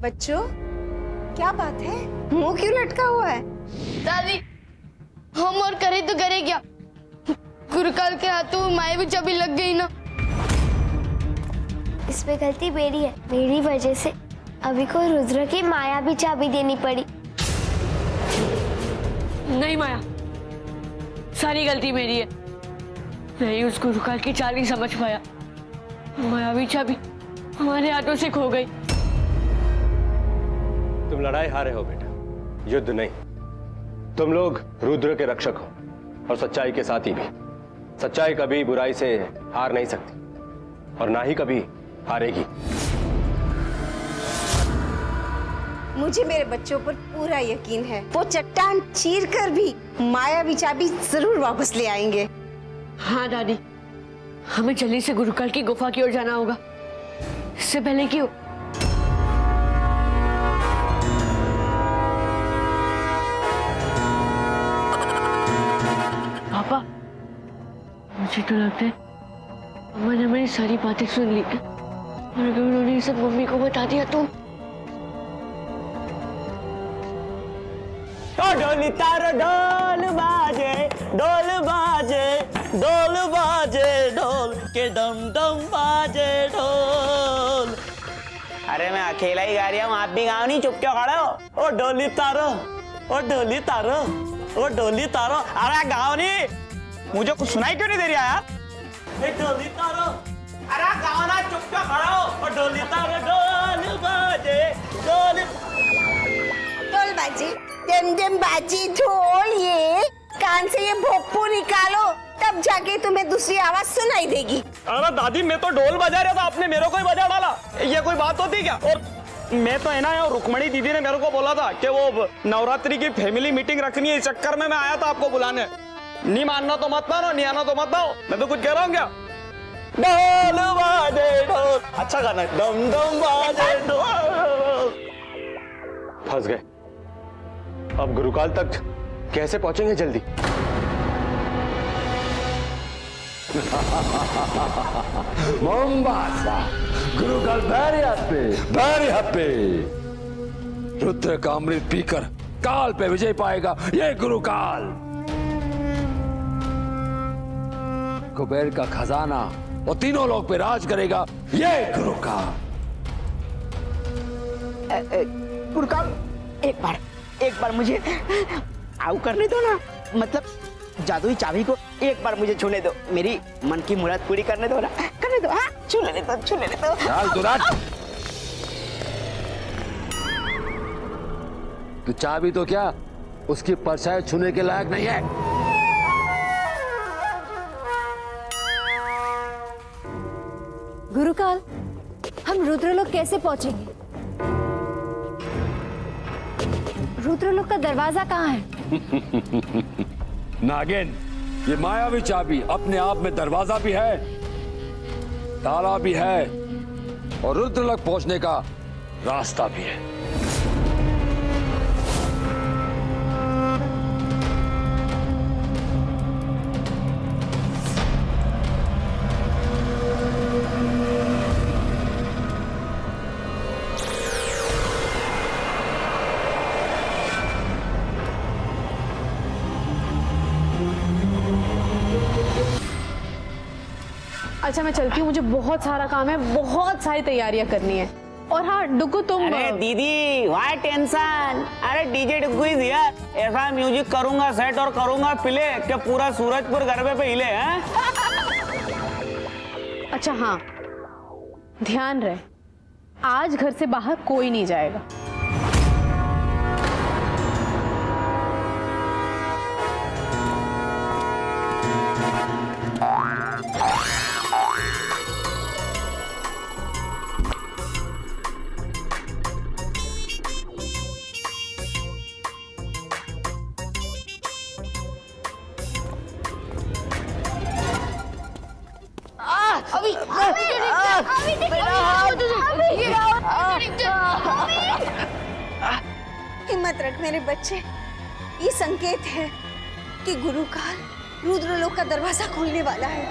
बच्चों, क्या बात है? मुंह क्यों लटका हुआ है? दादी, हम और करे तो करे क्या? गुरुकाल के हाथों में माया भी चाबी लग गई ना। इसमें गलती मेरी है। मेरी वजह से अभी को रुद्र की माया भी चाबी देनी पड़ी। नहीं माया, सारी गलती मेरी है। मैं ही उस गुरुकाल की चाल नहीं समझ पाया। माया भी चाबी हमारे हाथों से खो गई। तुम लड़ाई हारे हो बेटा, युद्ध नहीं। तुम लोग रुद्र के रक्षक हो और सच्चाई के साथी भी। सच्चाई कभी बुराई से हार नहीं सकती और ना ही कभी हारेगी। मुझे मेरे बच्चों पर पूरा यकीन है, वो चट्टान चीर कर भी मायावी चाबी जरूर वापस ले आएंगे। हाँ दादी, हमें जल्दी से गुरुकाल की गुफा की ओर जाना होगा। इससे पहले क्यों? पापा, मुझे तो लगता है अम्मा ने मेरी सारी बातें सुन ली और अगर उन्होंने ये सब मम्मी को बता दिया तो ढोली तारो ढोल बाजे, ढोल बाजे, ढोल बाजे, ढोल के डम डम बाजे ढोल। अरे मैं अकेला ही गा रही हूँ, आप भी गाओ नहीं, चुप क्यों खड़े हो? ओ ढोली तारो, ओ ढोली तारो, ओ ढोली तारो। अरे गाओ नहीं, मुझे कुछ सुनाई क्यों नहीं दे रहा यार? ढोली तारो, अरे गाओ ना, चुप क्यों खड़े हो? ओ ढोली तारो ढोल बाजे, ढोल ढोल बाजी, डम डम बाजी ढोल। ये कान से ये भोपू निकालो, तब जाके तुम्हें दूसरी आवाज सुनाई देगी। अरे दादी, मैं तो ढोल बजा रहा था, आपने मेरे को ही बजा डाला। ये कोई बात होती क्या? और मैं तो है ना, रुक्मणी दीदी ने मेरे को बोला था कि वो नवरात्रि की फैमिली मीटिंग रखनी है, इस चक्कर में मैं आया था आपको बुलाने। नहीं मानना तो मत मानो, नहीं आना तो मत आओ। मैं तो कुछ कह रहा हूँ क्या? ढोल बाजे ढोल, अच्छा गाना, डम डम बाजे ढोल। फंस गए। अब गुरुकाल तक कैसे पहुंचेंगे जल्दी? मोम्बासा गुरुकाल बैरी हप्पे रुद्र का अमृत पीकर काल पे विजय पाएगा ये गुरुकाल। कुबेर का खजाना और तीनों लोग पे राज करेगा ये गुरुकाल। गुरुकाल, एक बार मुझे आऊ करने दो ना, मतलब जादुई चाबी को एक बार मुझे छूने दो, मेरी मन की मुराद पूरी करने दो ना, करने दो। हाँ, छू लेने दो, छू लेने दो। चल दुराट, तू चाबी तो क्या उसकी परछाई छूने के लायक नहीं है। गुरुकाल, हम रुद्रलोक कैसे पहुंचेंगे? रुद्रलोक का दरवाजा कहाँ है? नागिन, ये मायावी चाबी अपने आप में दरवाजा भी है, ताला भी है और रुद्रलोक पहुंचने का रास्ता भी है। अच्छा, मैं चलती हूँ, मुझे बहुत सारा काम है, बहुत सारी तैयारियां करनी है। और हाँ डुगू, तुम अरे दीदी, व्हाई टेंशन? अरे डीजे डुगू इज हियर। ऐसा म्यूजिक करूंगा सेट और करूंगा प्ले कि पूरा सूरजपुर गरबे पे हिले हैं। अच्छा हाँ, ध्यान रहे, आज घर से बाहर कोई नहीं जाएगा। हिम्मत रख मेरे बच्चे, ये संकेत है कि गुरुकाल रुद्रलोक का दरवाजा खोलने वाला है।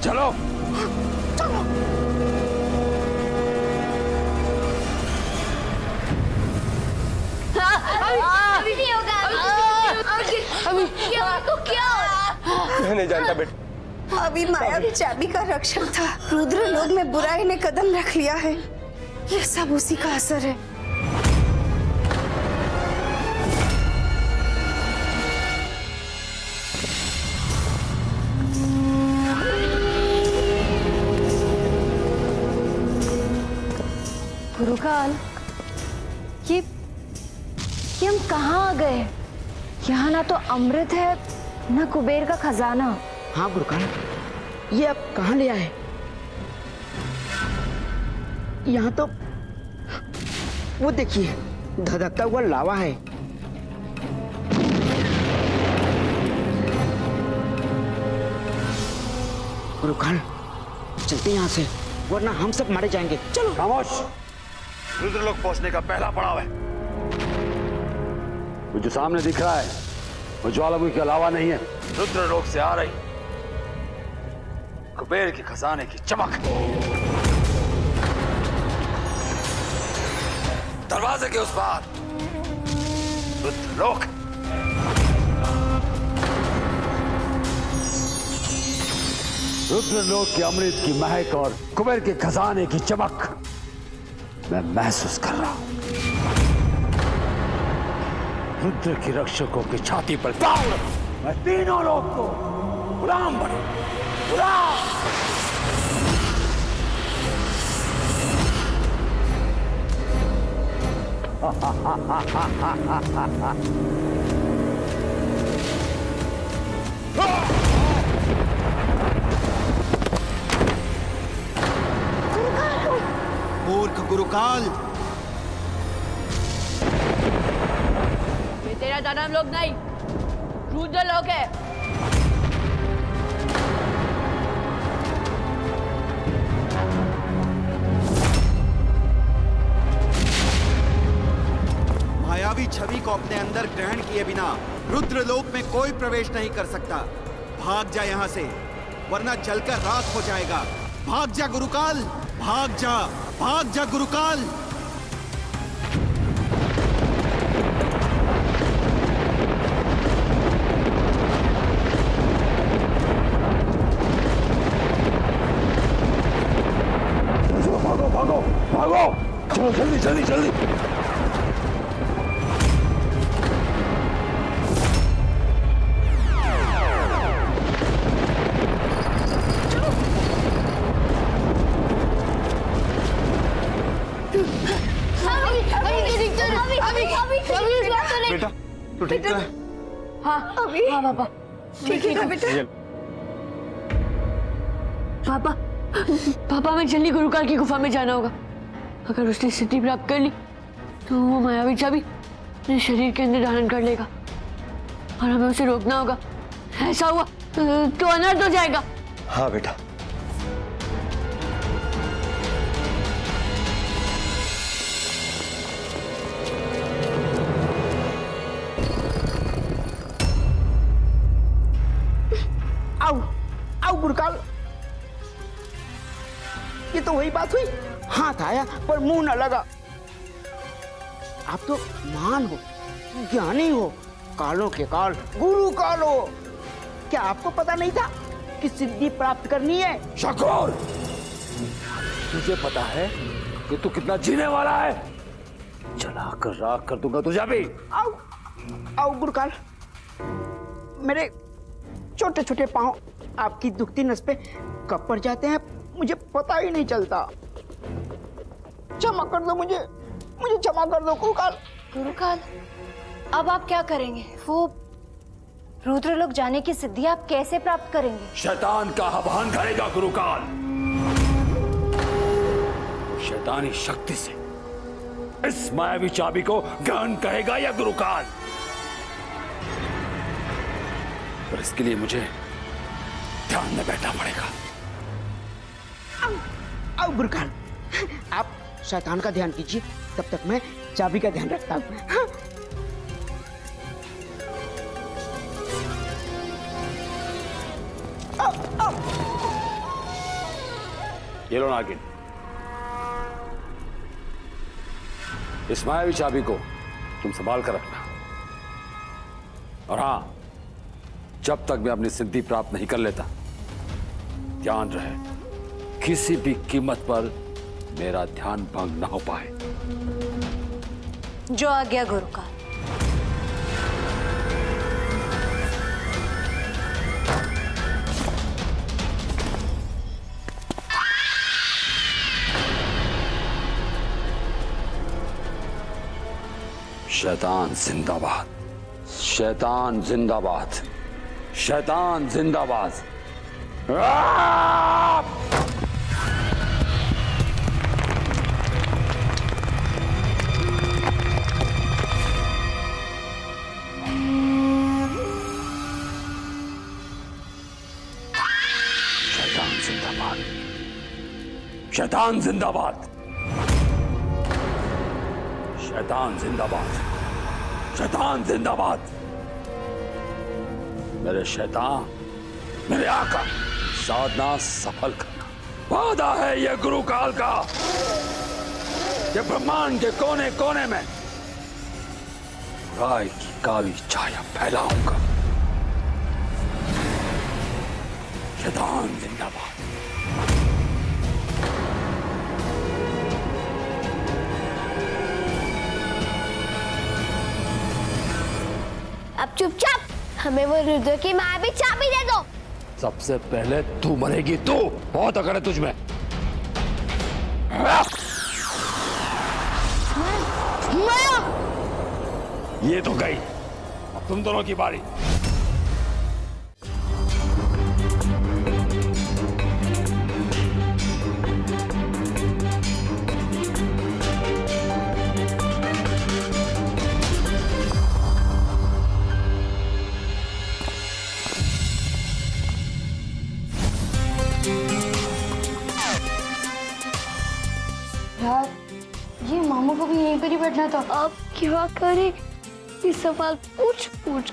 चलो मैं नहीं जानता बेटा। अभी मायावी चाबी का रक्षक था। रुद्र लोक में बुराई ने कदम रख लिया है। ये सब उसी का असर है। गुरुकाल, ये हम कहाँ आ गए? यहाँ ना तो अमृत है ना कुबेर का खजाना। हाँ गुरुकाल, ये अब कहाँ ले आए? यहाँ तो वो देखिए धधकता हुआ लावा है। गुरुकाल चलते यहाँ से, वरना हम सब मारे जाएंगे। चलो। खामोश। रुद्रलोक पहुंचने का पहला पड़ाव है। वो जो सामने दिख रहा है वो ज्वालामुखी के अलावा नहीं है, रुद्रलोक से आ रही कुबेर के खजाने की चमक। दरवाजे के उस पार रुद्रलोक। रुद्रलोक के अमृत की महक और कुबेर के खजाने की चमक मैं महसूस कर रहा हूं। रुद्र की रक्षकों की छाती पर ताव रखूं। मैं तीनों लोग को गुलाम बनूं। गुलाम। मूर्ख गुरुकाल, ये तेरा जन्म लोक नहीं, रुद्र लोक है। मायावी छवि को अपने अंदर ग्रहण किए बिना रुद्रलोक में कोई प्रवेश नहीं कर सकता। भाग जा यहाँ से, वरना जलकर राख हो जाएगा। भाग जा गुरुकाल, भाग जा, भाग जा गुरुकाल। भागो भागो भागो, चलो जल्दी जल्दी जल्दी। बेटा तू ठीक है? हाँ हाँ पापा, ठीक है बेटा। पापा पापा मैं जल्दी गुरुकाल की गुफा में जाना होगा। अगर उसने सिद्धि प्राप्त कर ली तो वो मायावी चाबी अपने शरीर के अंदर धारण कर लेगा और हमें उसे रोकना होगा। ऐसा हुआ तो अनर्थ हो जाएगा। हाँ बेटा। आओ आओ गुरुकाल, ये तो वही बात हुई, हाथ आया पर मुंह न लगा। आप तो महान हो, ज्ञानी हो, कालों के काल गुरु काल हो। क्या आपको पता नहीं था कि सिद्धि प्राप्त करनी है? शकूर, तुझे पता है कि तू कितना जीने वाला है? जला कर राख कर दूंगा तुझे भी। आओ आओ गुरुकाल, मेरे छोटे छोटे पांव आपकी दुखती नस पे कब पड़ जाते हैं मुझे पता ही नहीं चलता। क्षमा कर दो मुझे क्षमा कर दो गुरुकाल। गुरुकाल, अब आप क्या करेंगे? वो रुद्रलोक जाने की सिद्धि आप कैसे प्राप्त करेंगे? शैतान का आह्वान करेगा गुरुकाल। शैतानी शक्ति से इस मायावी चाबी को ग्रहण करेगा या गुरुकाल? पर इसके लिए मुझे ध्यान में बैठना पड़ेगा। आओ गुरुकाल, आप शैतान का ध्यान कीजिए, तब तक मैं चाबी का ध्यान रखता हूँ। ये लो नागिन, इस मायावी चाबी को तुम संभाल कर रखना। और हां, जब तक मैं अपनी सिद्धि प्राप्त नहीं कर लेता, ध्यान रहे किसी भी कीमत पर मेरा ध्यान भंग न हो पाए। जो आज्ञा गुरुकाल। शैतान जिंदाबाद, शैतान जिंदाबाद, शैतान जिंदाबाद। शैतान जिंदाबाद, शैतान जिंदाबाद, शैतान जिंदाबाद, शैतान जिंदाबाद। मेरे शैतान, मेरे आका, साधना सफल करना वादा है यह गुरुकाल का। ये ब्रह्मांड के कोने कोने में राय की काली छाया फैलाऊंगा। शैतान जिंदाबाद। अब चुपचाप हमें वो रुद्र की मायावी चाबी दे दो। सबसे पहले तू मरेगी, तू। बहुत अकड़ है तुझमें। माया! ये तो गई, अब तुम दोनों की बारी। यार, ये मामू को भी यहीं पर ही बैठना था। अब क्या करे? ये सवाल पूछ पूछ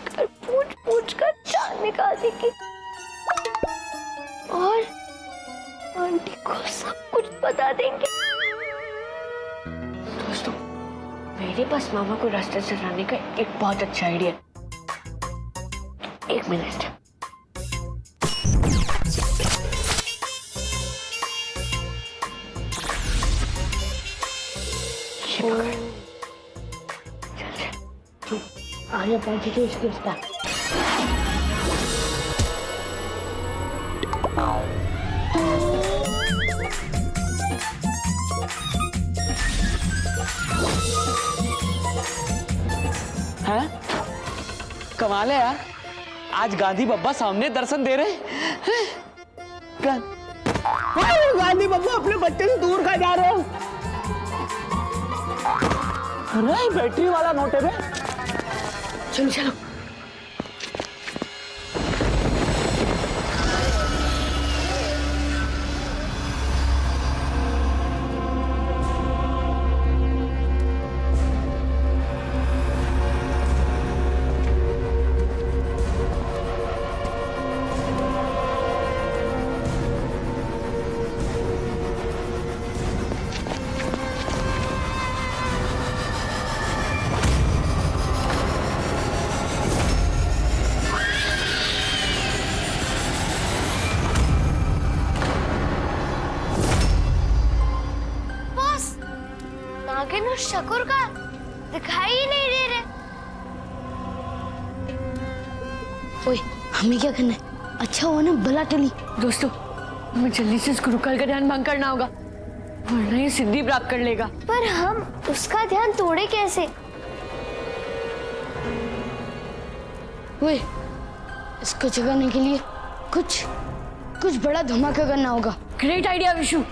कर जान निकाल देगी और आंटी को सब कुछ बता देंगे। दोस्तों, मेरे पास मामा को रास्ते से लाने का एक बहुत अच्छा आइडिया है। एक मिनट। आगे पहुंचे तो इसके उसका हैं? कमाल है यार, आज गांधी बब्बा सामने दर्शन दे रहे हैं। गांधी बब्बा अपने बच्चे से दूर कहाँ जा रहे हो? अरे बैटरी वाला नोट है बे। चलो चलो। नागिन और शकूर का दिखाई ही नहीं दे रहे। ओए, हमें क्या करना है? अच्छा हुआ ना बला टली। दोस्तों, हमें जल्दी से इस गुरुकाल का ध्यान भंग करना होगा, वरना ये सिद्धि प्राप्त कर लेगा। पर हम उसका ध्यान तोड़े कैसे? ओए, इसको जगाने के लिए कुछ बड़ा धमाका करना होगा। Great idea Vishu.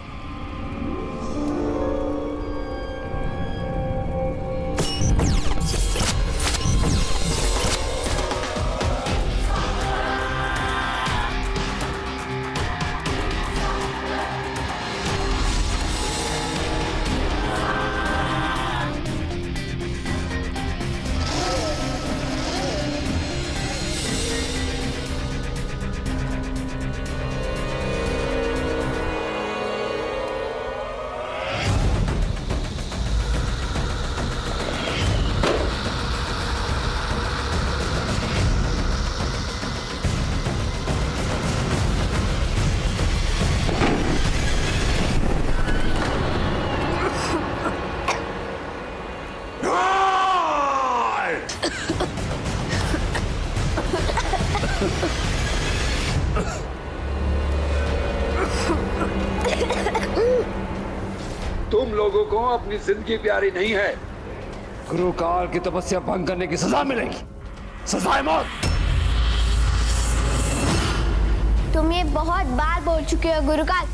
तुम लोगों को अपनी जिंदगी प्यारी नहीं है, गुरु काल की तपस्या भंग करने की सजा मिलेगी, सजाए मौत। तुम ये बहुत बार बोल चुके हो गुरुकाल,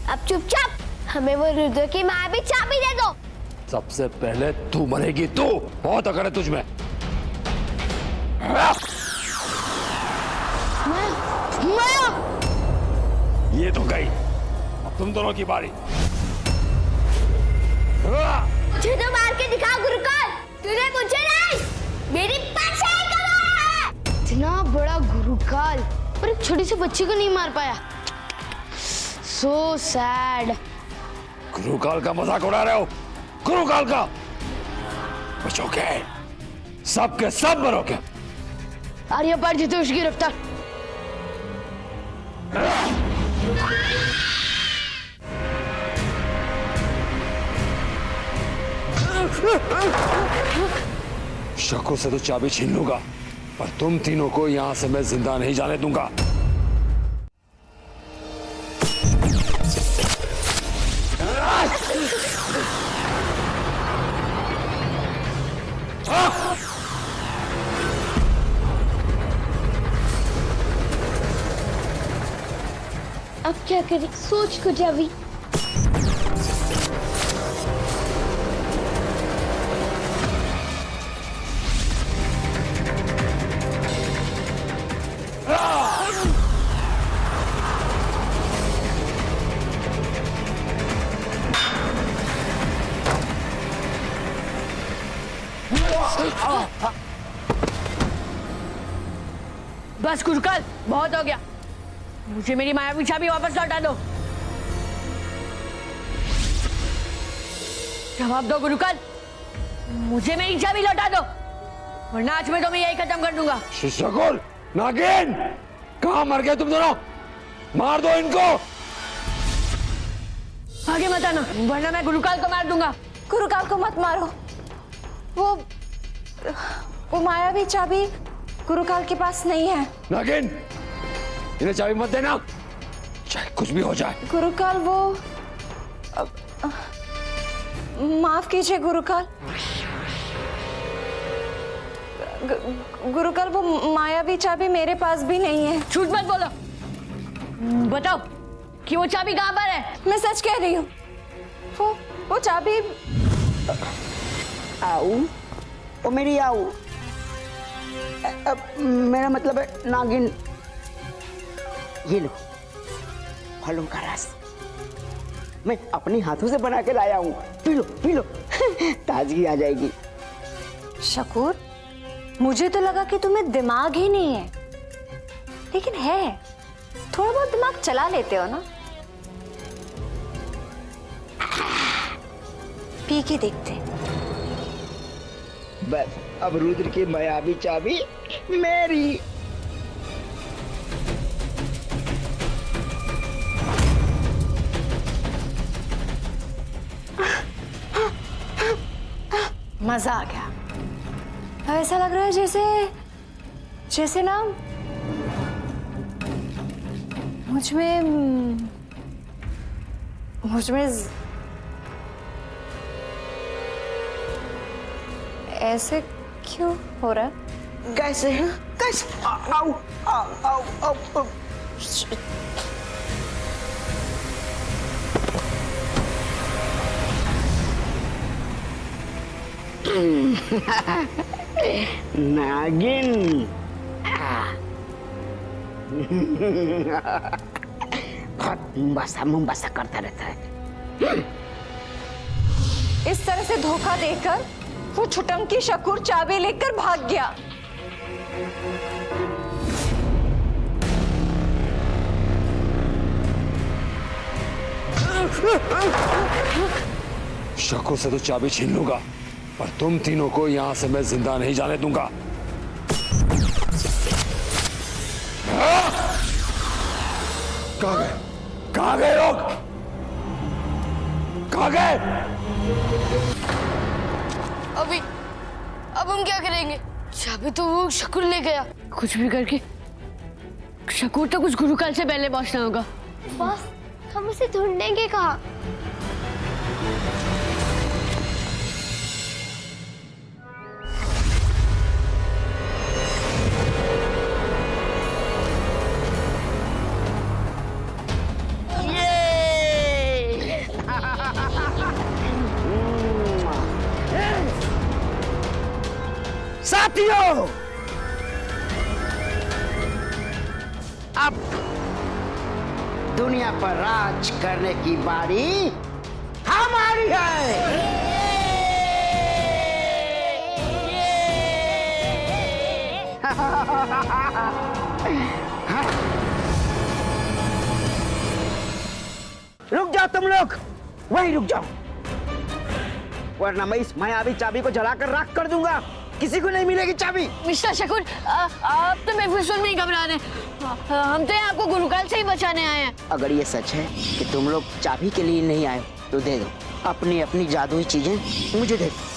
अब चुपचाप हमें वो रुद्र की मायावी चाबी दे दो। सबसे पहले तू मरेगी, तू बहुत अकड़ है तुझमें। ये तो गई, अब तुम दोनों की बारी। मुझे तो मार के दिखाओ गुरुकाल, तूने मुझे नहीं मेरी परछाई को मारा है। इतना बड़ा गुरुकाल पर एक छोटी सी बच्ची को नहीं मार पाया। So sad. गुरुकाल का मजाक उड़ा रहे हो? गुरुकाल का बचोगे, सबके सब मरोगे। आर्यभट्ट जी तो उसकी गिरफ्तार। शक्कुर से तो चाबी छीन लूंगा, पर तुम तीनों को यहां से मैं जिंदा नहीं जाने दूंगा। अब क्या करें, सोच को जावी। बस गुरुकाल, बहुत हो गया, मुझे मेरी मायावी चाबी वापस लौटा दो। जवाब दो गुरुकाल, मुझे मेरी चाबी लौटा दो, वरना आज मैं तुम्हें यही खत्म कर दूंगा। शकुर, नागिन, कहां मर गए तुम दोनों? मार दो इनको। आगे मत आना, वरना मैं गुरुकाल को मार दूंगा। गुरुकाल को मत मारो, वो मायावी चाबी गुरुकाल के पास नहीं है। नागिन, इन्हें चाबी मत देना, चाहे कुछ भी हो जाए। गुरुकाल वो माफ कीजिए गुरुकाल। गुरुकाल वो मायावी चाबी मेरे पास भी नहीं है। झूठ मत बोलो, बताओ कि वो चाबी कहां पर है। मैं सच कह रही हूँ, वो चाबी। आओ, ओ मेरी आओ। मेरा मतलब है नागिन, ये लो फलों का रस, मैं अपने हाथों से बना के लाया हूँ, पी लो पी लो, ताजगी आ जाएगी। शकूर, मुझे तो लगा कि तुम्हें दिमाग ही नहीं है, लेकिन है, थोड़ा बहुत दिमाग चला लेते हो ना। पी के देखते। बस अब रुद्र की मायावी चाबी मेरी। मजा आ गया। ऐसा लग रहा है जैसे ना मुझ में ऐसे क्यों हो रहा है? कैसे आओ आओ आओ आओ, आओ। नागिन, बहुत मुंबासा करता रहता है। इस तरह से धोखा देकर वो छुटंकी शकूर चाबी लेकर भाग गया। शकूर से तो चाबी छीन लूंगा, पर तुम तीनों को यहां से मैं जिंदा नहीं जाने दूंगा। कहां गए लोग? कहां गए? अब हम क्या करेंगे? चाबी तो वो शकूर ले गया। कुछ भी करके शकूर तो कुछ गुरुकाल से पहले पहुंचना होगा। बॉस, हम उसे ढूंढेंगे कहाँ? साथियों, अब दुनिया पर राज करने की बारी हमारी है। रुक जाओ तुम लोग, वहीं रुक जाओ, वरना मैं इस मायावी चाबी को जलाकर राख कर दूंगा। किसी को नहीं मिलेगी चाबी। मिस्टर शकूर, आप तो महफूज में ही घबरा रहे हैं। हम तो आपको गुरुकाल से ही बचाने आए हैं। अगर ये सच है कि तुम लोग चाबी के लिए नहीं आए तो दे दो अपनी अपनी जादुई चीजें, मुझे दे दो।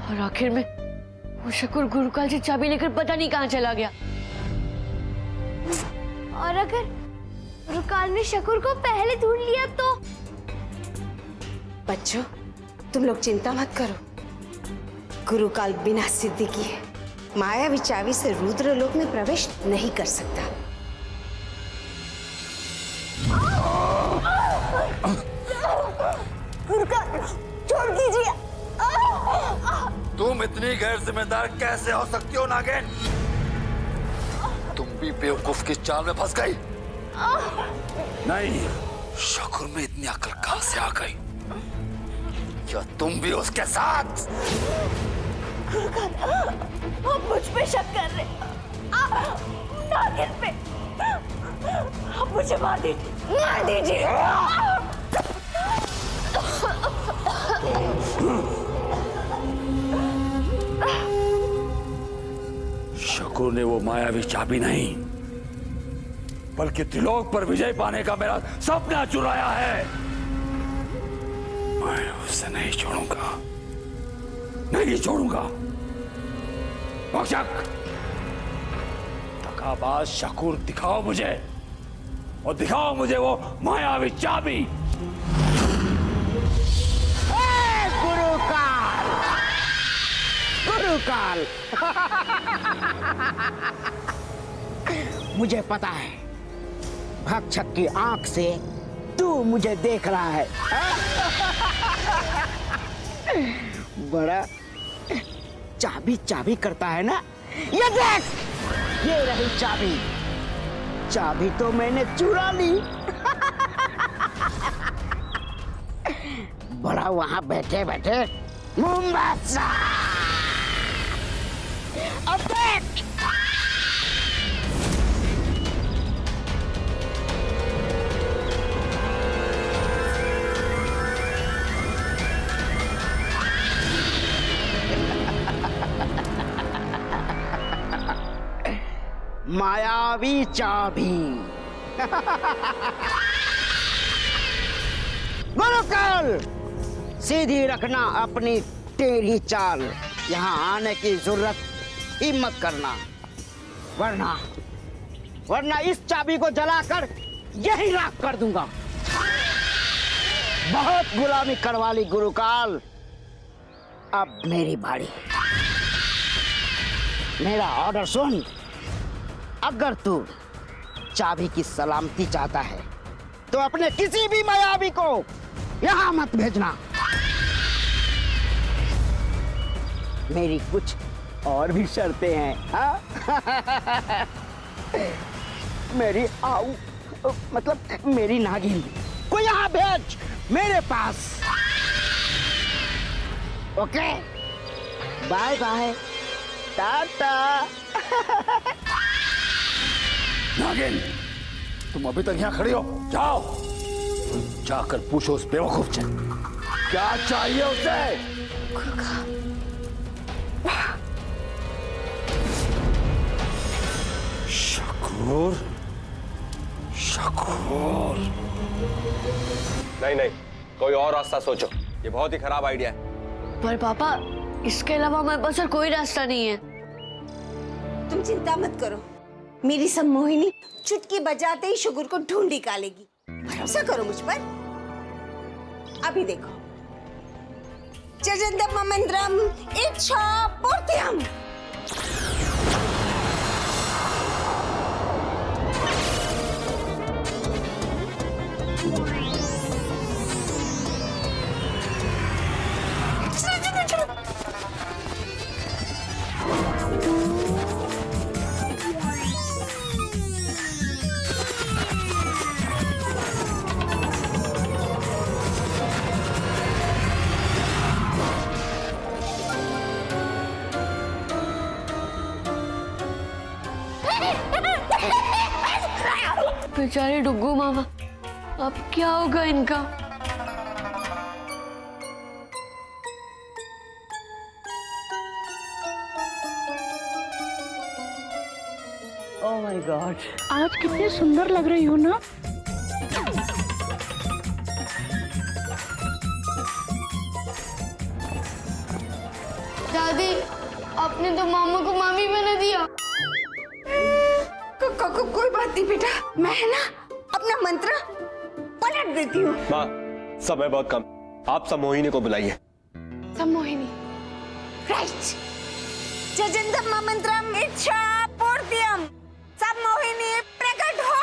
और आखिर में वो शकूर गुरुकाल से चाबी लेकर पता नहीं कहाँ चला गया। और अगर गुरुकाल ने शकूर को पहले ढूंढ लिया तो? बच्चों, तुम लोग चिंता मत करो। गुरुकाल बिना सिद्धि किए मायावी चाबी से रुद्रलोक में प्रवेश नहीं कर सकता। गुरुकाल, छोड़ दीजिए। तुम इतनी गैर जिम्मेदार कैसे हो सकती हो नागिन? तुम भी बेवकूफ की चाल में फंस गई। नहीं, शकूर में इतनी अकल कहां से आ गई? क्या तुम भी उसके साथ? आप मुझ पे शक कर रहे, नागिन पे। आप मुझे मार दीजिए, मार दीजिए। शकूर ने वो मायावी चाबी नहीं, बल्कि त्रिलोक पर विजय पाने का मेरा सपना चुराया है। मैं उसे नहीं छोड़ूंगा, नहीं छोड़ूंगा। रक्षक, दगाबाज शकूर, दिखाओ मुझे, और दिखाओ मुझे वो मायावी चाबी। गुरुकाल, गुरुकाल, मुझे पता है भक्षक की आंख से तू मुझे देख रहा है। बड़ा चाबी चाबी करता है ना? ये देख, ये रही चाबी। चाबी तो मैंने चुरा ली। बड़ा वहां बैठे बैठे मुंबसा। अब देख, मायावी चाबी। गुरुकाल, सीधी रखना अपनी टेढ़ी चाल। यहाँ आने की जरूरत ही मत करना, वरना इस चाबी को जलाकर यही राख कर दूंगा। बहुत गुलामी करवा ली गुरुकाल, अब मेरी बारी। मेरा ऑर्डर सुन। अगर तू चाबी की सलामती चाहता है तो अपने किसी भी मायावी को यहां मत भेजना। मेरी कुछ और भी शर्तें हैं। हाँ? मेरी मतलब मेरी नागिन को यहां भेज मेरे पास। Okay, bye bye, tata. नागिन, तुम अभी तक यहाँ खड़ी हो? जाओ, जाकर पूछो उस बेवकूफ से क्या चाहिए उसे? शकूर, शकूर। नहीं नहीं, कोई और रास्ता सोचो। ये बहुत ही खराब आइडिया है। पर पापा, इसके अलावा हमारे पास और कोई रास्ता नहीं है। तुम चिंता मत करो, मेरी सम्मोहिनी चुटकी बजाते ही शुगर को ढूंढ निकालेगी। भरोसा करो मुझ पर। अभी देखो, जजंदम मंत्रम इच्छा पूर्त्यम। बेचारे डुग्गू मामा, अब क्या होगा इनका? ओह माय गॉड, आज कितनी सुंदर लग रही हो ना। दादी, आपने तो मामा को मामी बना दिया। कोई बात नहीं बेटा, मैं है ना अपना मंत्र पलट देती हूँ। माँ, समय बहुत कम, आप सम्मोहिनी को बुलाइए। सम्मोहिनी, राइट। जजंदम मंत्रम इच्छा पूर्त्यम। सम्मोहिनी प्रकट हो।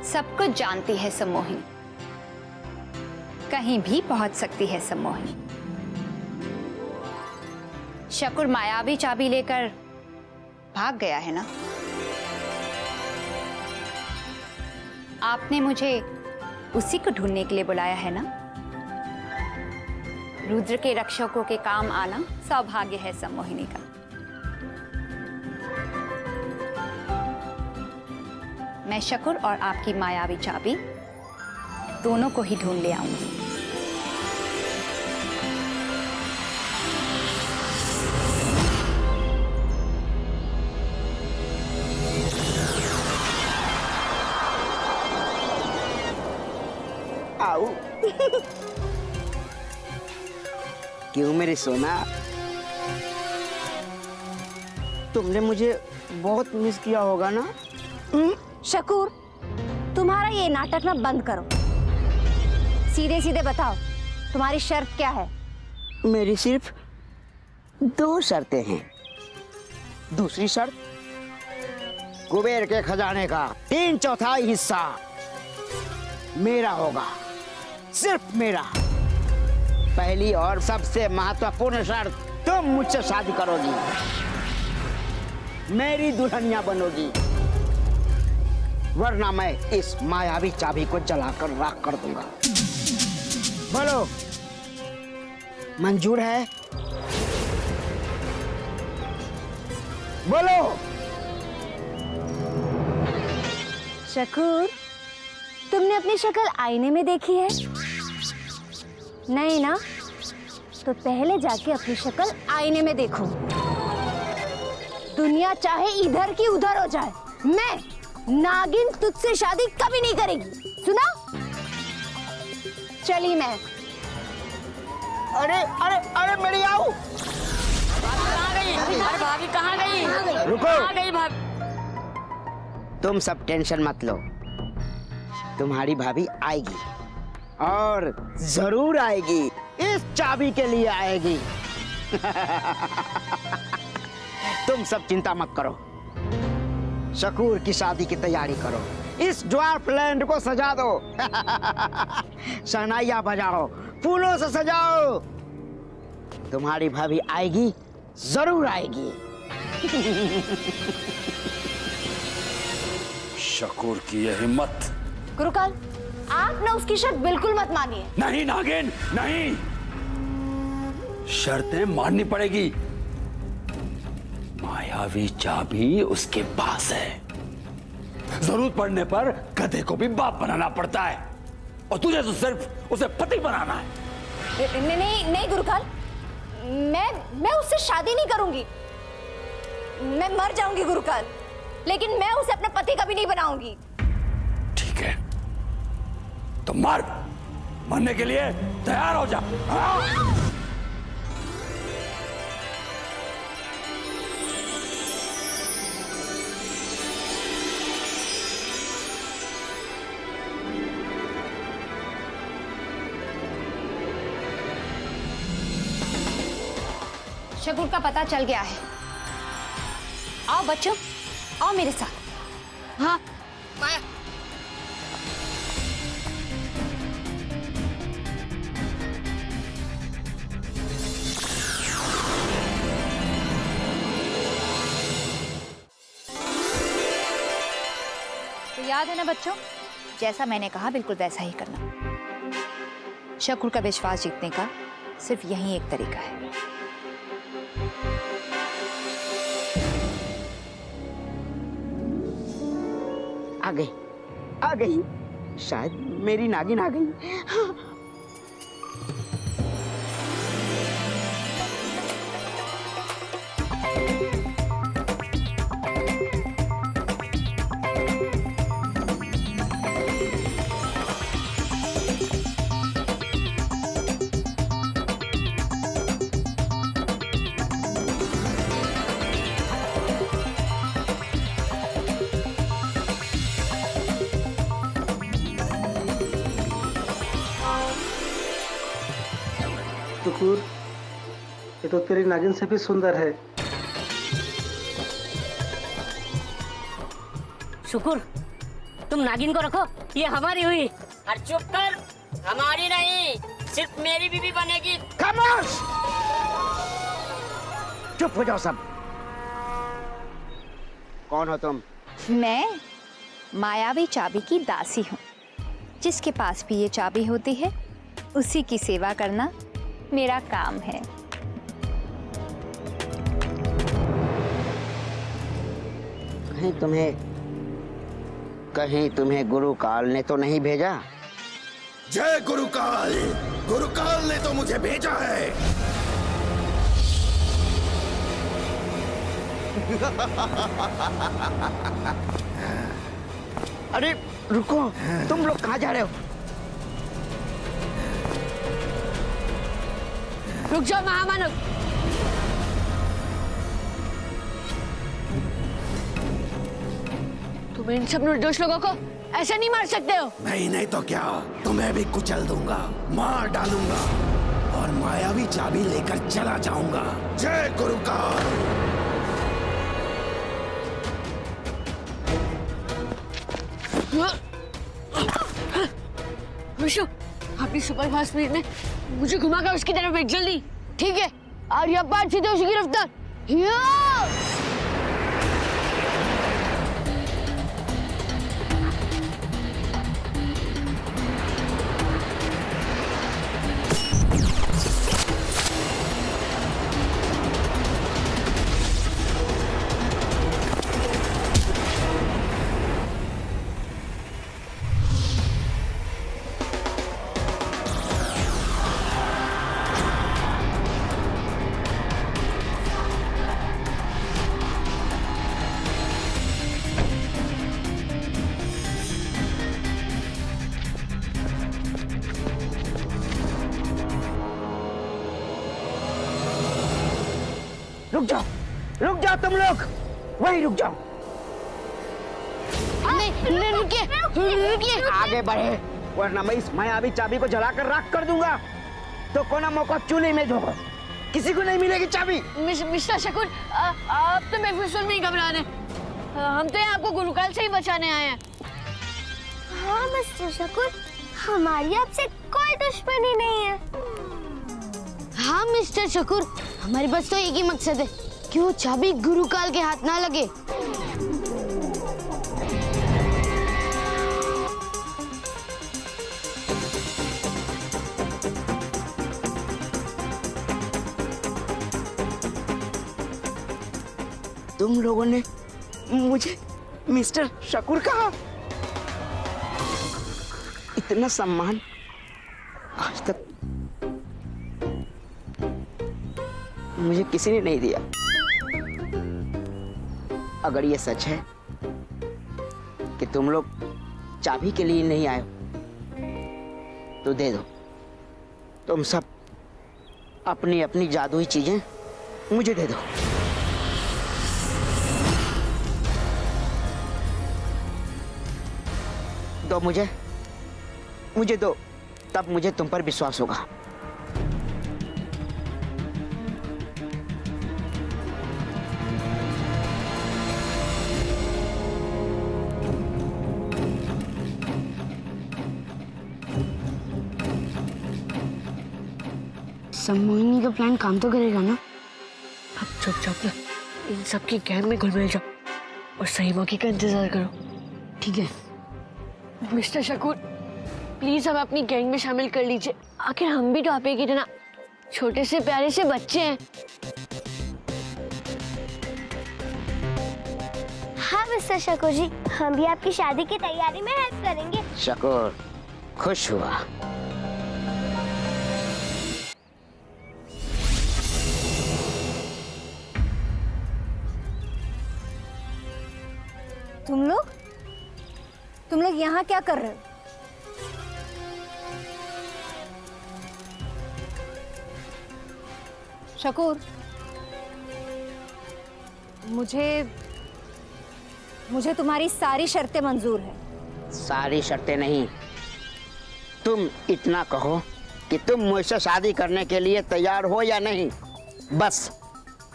सब कुछ जानती है सम्मोहिनी, कहीं भी पहुंच सकती है सम्मोहिनी। शकूर मायावी चाबी लेकर भाग गया है ना। आपने मुझे उसी को ढूंढने के लिए बुलाया है ना। रुद्र के रक्षकों के काम आना सौभाग्य है सम्मोहिनी का। मैं शकूर और आपकी मायावी चाबी दोनों को ही ढूंढ ले आऊंगी। आओ। क्यों मेरी सोना, तुमने मुझे बहुत मिस किया होगा ना। शकूर, तुम्हारा ये नाटक ना बंद करो। सीधे सीधे बताओ, तुम्हारी शर्त क्या है? मेरी सिर्फ 2 शर्तें हैं। दूसरी शर्त, कुबेर के खजाने का 3/4 हिस्सा मेरा होगा, सिर्फ मेरा। पहली और सबसे महत्वपूर्ण शर्त, तुम मुझसे शादी करोगी, मेरी दुल्हनिया बनोगी, वरना मैं इस मायावी चाबी को जलाकर राख कर दूंगा। बोलो, मंजूर है? बोलो। शकूर, तुमने अपनी शक्ल आईने में देखी है? नहीं ना? तो पहले जाके अपनी शक्ल आईने में देखो। दुनिया चाहे इधर की उधर हो जाए, मैं नागिन तुझसे शादी कभी नहीं करेगी। सुना? चली मैं। अरे अरे अरे मेरी आओ। अरे भाभी कहाँ गई? रुको। कहाँ गई भाभी? तुम सब टेंशन मत लो, तुम्हारी भाभी आएगी और जरूर आएगी। इस चाबी के लिए आएगी। तुम सब चिंता मत करो, शकूर की शादी की तैयारी करो। इस ड्वार्फ लैंड को सजा दो। शहनाइयां बजाओ, फूलों से सजाओ। तुम्हारी भाभी आएगी, जरूर आएगी। शकूर की यह हिम्मत गुरुकाल, आप ना उसकी शर्त बिल्कुल मत मानिए। नहीं नागिन, नहीं, शर्तें माननी पड़ेगी। मायावी चाबी उसके पास है। जरूरत पड़ने पर गधे को भी बाप बनाना पड़ता है, और तुझे तो सिर्फ उसे पति बनाना है। नहीं नहीं गुरुकाल, मैं उससे शादी नहीं करूंगी। मैं मर जाऊंगी गुरुकाल, लेकिन मैं उसे अपना पति कभी नहीं बनाऊंगी। ठीक है, तो मरने के लिए तैयार हो जा। हाँ? शकुन का पता चल गया है। आओ बच्चों, आओ मेरे साथ। हाँ माया, तो याद है ना बच्चों, जैसा मैंने कहा बिल्कुल वैसा ही करना। शकुन का विश्वास जीतने का सिर्फ यही एक तरीका है। आ गई, शायद मेरी नागिन आ गई। शुकुर, ये तो तेरी नागिन से भी सुंदर है। शुकुर, तुम नागिन को रखो, ये हमारी हुई। और चुप कर, हमारी नहीं, सिर्फ मेरी बीवी बनेगी। खामोश! चुप हो जाओ सब। कौन हो तुम? मैं मायावी चाबी की दासी हूँ। जिसके पास भी ये चाबी होती है, उसी की सेवा करना मेरा काम है। कहीं तुम्हें गुरुकाल ने तो नहीं भेजा? जय गुरुकाल, गुरुकाल ने तो मुझे भेजा है। अरे रुको, तुम लोग कहाँ जा रहे हो? रुक जाओ महामानव। तुम इन सब निर्दोष लोगों को ऐसे नहीं मार सकते हो। नहीं तो क्या, तुम्हें भी कुचल दूंगा, मार डालूंगा और मायावी चाबी लेकर चला जाऊंगा। जय गुरुकाल। विशु, अपनी सुपर फास्ट स्पीड में मुझे घुमाकर उसकी तरफ भेज जल्दी। ठीक है, आर्या पार सीधे उसी की रफ्तार। रुक जाओ तुम लोग, वहीं रुक जाओ। नहीं, रुकिए। आगे बढ़े, वरना मैं इस मायावी चाबी को जलाकर राख कर दूंगा। तो कोना मौका चूल्हे में झोंको, किसी को नहीं मिलेगी चाबी। मिस्टर शकुन, आप तो महफूज में ही घबराने, हम तो आपको गुरुकाल से ही बचाने आए हैं। हाँ मिस्टर शकुन, हमारी आपसे कोई दुश्मनी नहीं है। हाँ मिस्टर शकुर, हमारे पास तो एक ही मकसद है कि वो चाबी गुरुकाल के हाथ ना लगे। तुम लोगों ने मुझे मिस्टर शकूर कहा? इतना सम्मान आज तक मुझे किसी ने नहीं दिया। अगर ये सच है कि तुम लोग चाबी के लिए नहीं आए हो तो दे दो। तुम सब अपनी अपनी जादुई चीजें मुझे दे दो। दो मुझे दो, तब मुझे तुम पर विश्वास होगा। सम्मोहिनी का प्लान काम तो करेगा ना? अब चुपचाप इन सब की गैंग में घुल मिल जाओ और सही मौके का इंतजार करो, ठीक है? मिस्टर शकूर, प्लीज हमें अपनी गैंग में शामिल कर लीजिए। आखिर हम भी तो आप ही की तरह छोटे से प्यारे से बच्चे हैं। हाँ मिस्टर शकूर जी, हम भी आपकी शादी की तैयारी में हेल्प करेंगे। शकूर, खुश हुआ। तुम लोग यहाँ क्या कर रहे हो? शकूर, मुझे तुम्हारी सारी शर्तें मंजूर है। सारी शर्तें नहीं, तुम इतना कहो कि तुम मुझसे शादी करने के लिए तैयार हो या नहीं, बस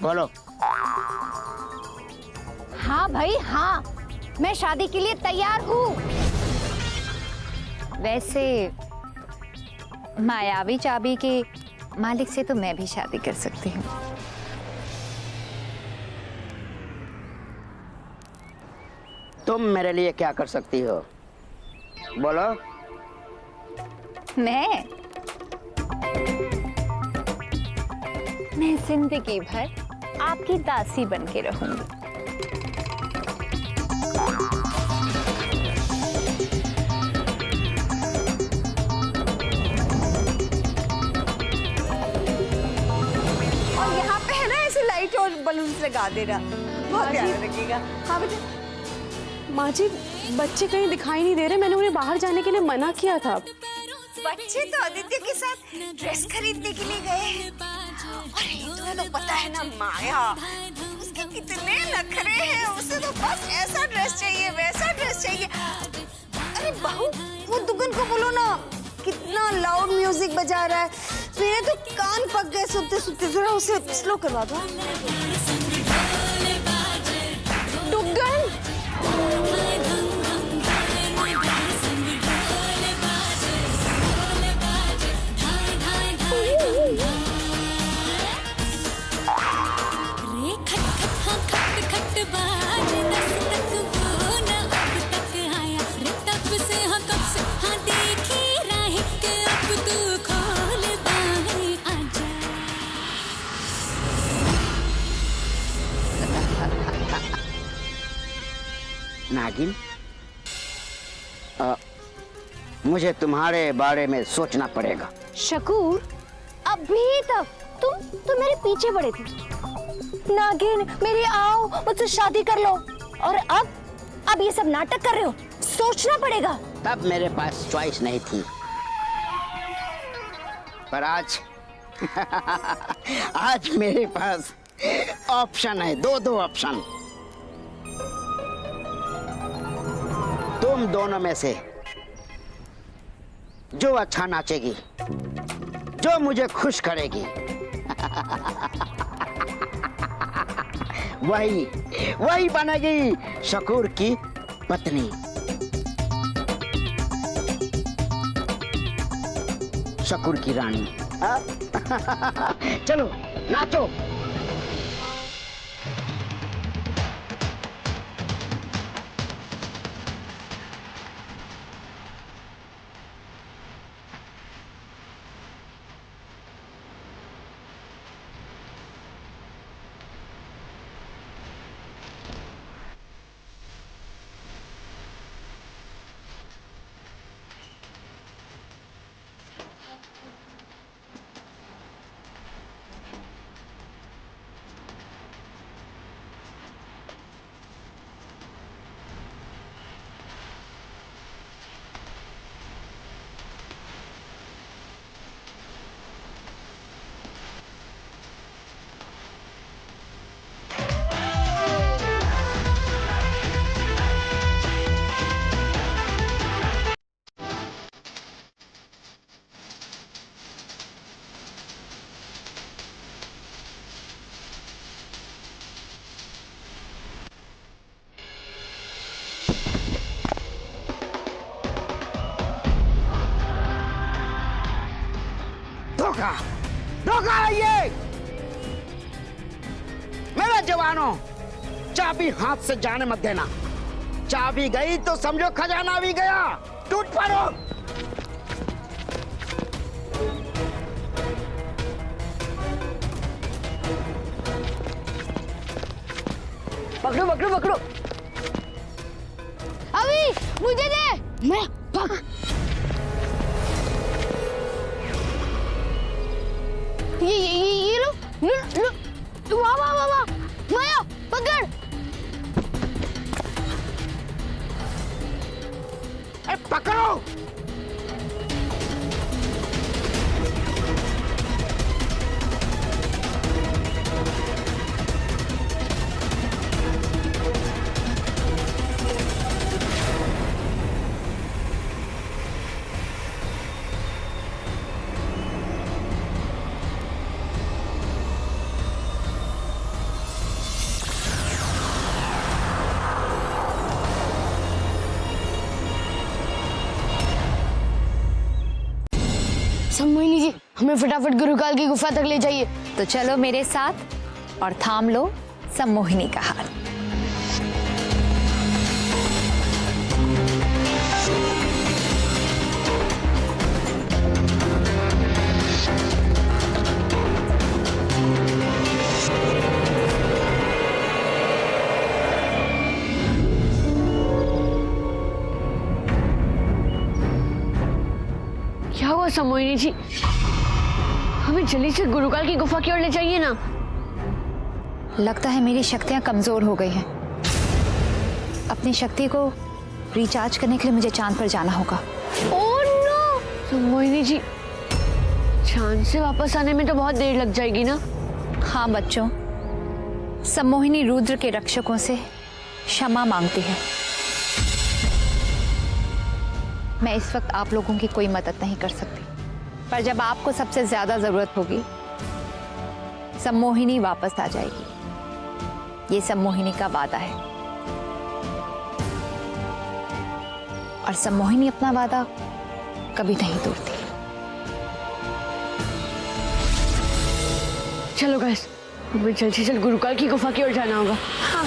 बोलो। हाँ भाई हाँ, मैं शादी के लिए तैयार हूँ। वैसे मायावी चाबी के मालिक से तो मैं भी शादी कर सकती हूँ। तुम मेरे लिए क्या कर सकती हो, बोलो। मैं जिंदगी भर आपकी दासी बन के रहूंगी। और यहाँ पे है ना ऐसे लाइट और बलून्स लगा देना, बहुत प्यारा लगेगा। हाँ बेटा। माँ जी, बच्चे कहीं दिखाई नहीं दे रहे, मैंने उन्हें बाहर जाने के लिए मना किया था। बच्चे तो आदित्य के साथ ड्रेस खरीदने के लिए गए। और तुम्हें तो पता है ना माया, उसके कितने नखरे हैं। उसे तो बस ऐसा ड्रेस चाहिए, वैसा ड्रेस चाहिए। अरे बहू, वो दुकान को बोलो ना, कितना लाउड म्यूजिक बजा रहा है, मेरे तो कान पक गए सुनते सुनते। जरा उसे स्लो करवा दो। दुकान नागिन, मुझे तुम्हारे बारे में सोचना पड़ेगा। शकूर, अभी तक तुम मेरे पीछे पड़े थे। नागिन मेरी आओ, मुझसे शादी कर लो। और अब ये सब नाटक कर रहे हो, सोचना पड़ेगा। तब मेरे पास चॉइस नहीं थी, पर आज आज मेरे पास ऑप्शन है, दो ऑप्शन। तुम दोनों में से जो अच्छा नाचेगी, जो मुझे खुश करेगी, वही बनेगी शकूर की पत्नी, शकूर की रानी। चलो नाचो। धोखा धोखा है ये। मेरे जवानों, चाबी हाथ से जाने मत देना। चाबी गई तो समझो खजाना भी गया। टूट पड़ो। पकड़ो पकड़ो पकड़ो। अभी मुझे दे। मैं पक। ये लो वाह वाह वाह वाह। माया पकड़। अरे पकड़ो। सम्मोहिनी जी, हमें फटाफट गुरुकाल की गुफा तक ले जाइए। तो चलो मेरे साथ और थाम लो सम्मोहिनी का हाथ। क्या हुआ सम्मोहिनी जी? हमें जल्दी से गुरुकाल की गुफा की ओर ले जाइए ना। लगता है मेरी शक्तियां कमजोर हो गई हैं। अपनी शक्ति को रिचार्ज करने के लिए मुझे चांद पर जाना होगा। Oh no! सम्मोहिनी जी, चांद से वापस आने में तो बहुत देर लग जाएगी ना? हाँ बच्चों, सम्मोहिनी रुद्र के रक्षकों से क्षमा मांगती है। मैं इस वक्त आप लोगों की कोई मदद नहीं कर सकती, पर जब आपको सबसे ज्यादा जरूरत होगी, सम्मोहिनी वापस आ जाएगी। ये सम्मोहिनी का वादा है और सम्मोहिनी अपना वादा कभी नहीं तोड़ती। चलो गाइस, हमें जल्द से जल्द गुरुकाल की गुफा की ओर जाना होगा। हाँ।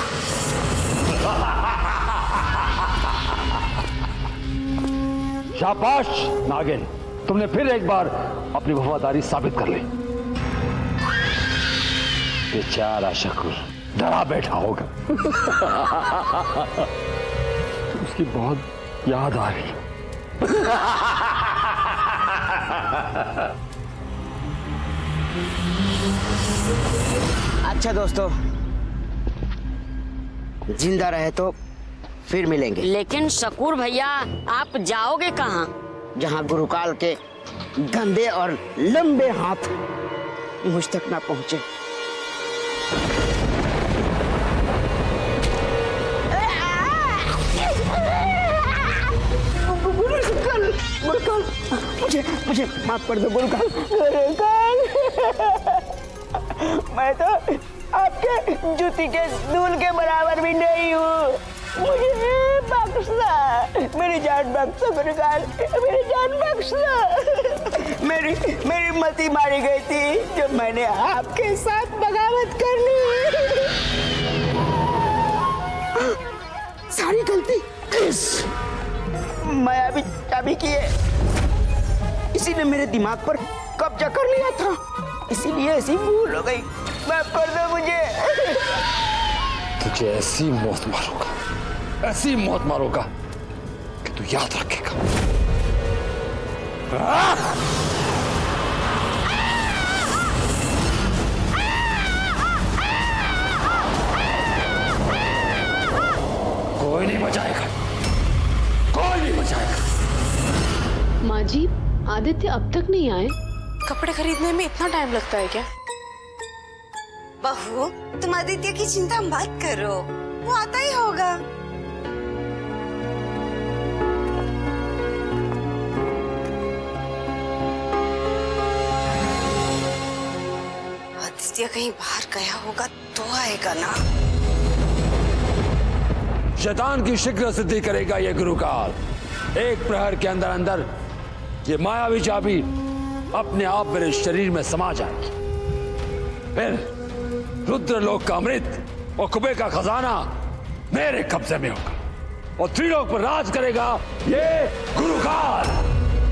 शाबाश नागिन, तुमने फिर एक बार अपनी वफादारी साबित कर ली। बेचारा शकूर डरा बैठा होगा। उसकी बहुत याद आ रही। अच्छा दोस्तों, जिंदा रहे तो फिर मिलेंगे। लेकिन शकूर भैया, आप जाओगे कहाँ? जहाँ गुरुकाल के गंदे और लंबे हाथ मुझ तक ना पहुंचे। गुरुकाल, मुझे माफ कर दो गुरुकाल। मैं तो आपके जूती के धूल के बराबर भी नहीं हूँ। मुझे बख्शना, मेरी जान बख्शो गुरुकाल, मेरी जान बख्शो। मेरी मती मारी गई थी जब मैंने आपके साथ बगावत कर ली। सारी गलती इस मायावी चाबी की है। इसी ने मेरे दिमाग पर कब्जा कर लिया था, इसीलिए ऐसी भूल हो गई। माफ कर दो मुझे। तुझे ऐसी मौत मारूंगा, ऐसी मौत मारूंगा कि तू याद रखेगा। कोई नहीं बचाएगा, कोई नहीं बचाएगा। माँ जी, आदित्य अब तक नहीं आए। कपड़े खरीदने में इतना टाइम लगता है क्या? बहू, तुम आदित्य की चिंता मत करो, वो आता ही होगा। आदित्य कहीं बाहर गया होगा तो आएगा ना। शैतान की शीघ्र सिद्धि करेगा ये गुरुकाल। एक प्रहर के अंदर अंदर ये मायावी चाबी अपने आप मेरे शरीर में समा जाएगी। फिर रुद्रलोक का अमृत और कुबेर का खजाना मेरे कब्जे में होगा और त्रिलोक पर राज करेगा ये गुरुकाल।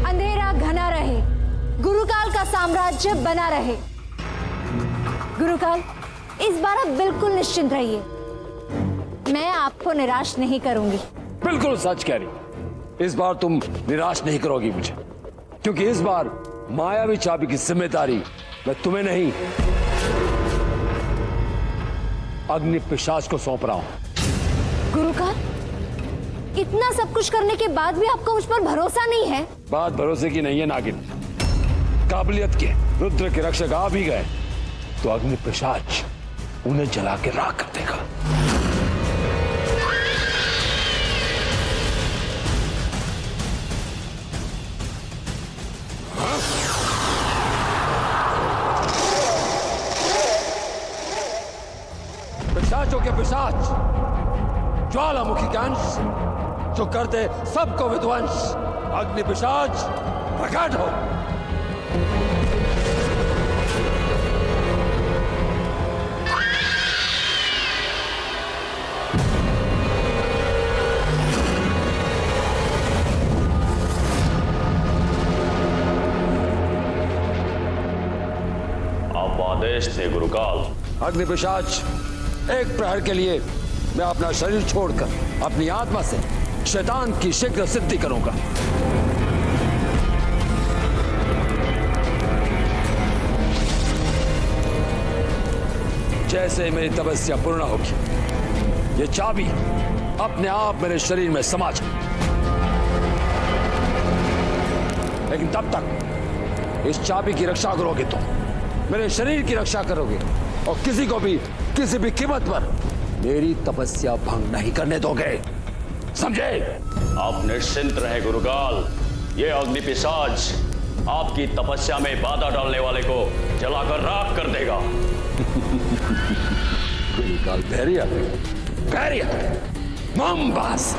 अंधेरा घना रहे, गुरुकाल का साम्राज्य बना रहे। गुरुकाल, इस बार आप बिल्कुल निश्चिंत रहिए, मैं आपको निराश नहीं करूंगी। बिल्कुल सच कह रही, इस बार तुम निराश नहीं करोगी मुझे, क्योंकि इस बार मायावी चाबी की जिम्मेदारी मैं तुम्हें नहीं अग्नि पिशाच को सौंप रहा हूं। गुरुकाल, इतना सब कुछ करने के बाद भी आपको मुझ पर भरोसा नहीं है? बात भरोसे की नहीं है नागिन, काबिलियत के। रुद्र के रक्षक आ भी गए तो अग्नि पिशाच उन्हें जला के राख कर देगा। पिशाचों के पिशाच, ज्वालामुखी के अंश जो करते सबको विध्वंस, अग्नि पिशाच प्रकट हो। आप आदेश थे गुरुकाल। अग्नि पिशाच, एक प्रहर के लिए मैं अपना शरीर छोड़कर अपनी आत्मा से शैतान की शीघ्र सिद्धि करूंगा। जैसे मेरी तपस्या पूर्ण होगी, ये चाबी अपने आप मेरे शरीर में समा जाए। लेकिन तब तक इस चाबी की रक्षा करोगे तुम, मेरे शरीर की रक्षा करोगे और किसी को भी किसी भी कीमत पर मेरी तपस्या भंग नहीं करने दोगे, समझे? आप निश्चिंत रहे गुरुकाल, ये अग्नि पिशाच आपकी तपस्या में बाधा डालने वाले को जलाकर राख कर देगा। गुरुकाल बैरिया बैरिया मोमबास।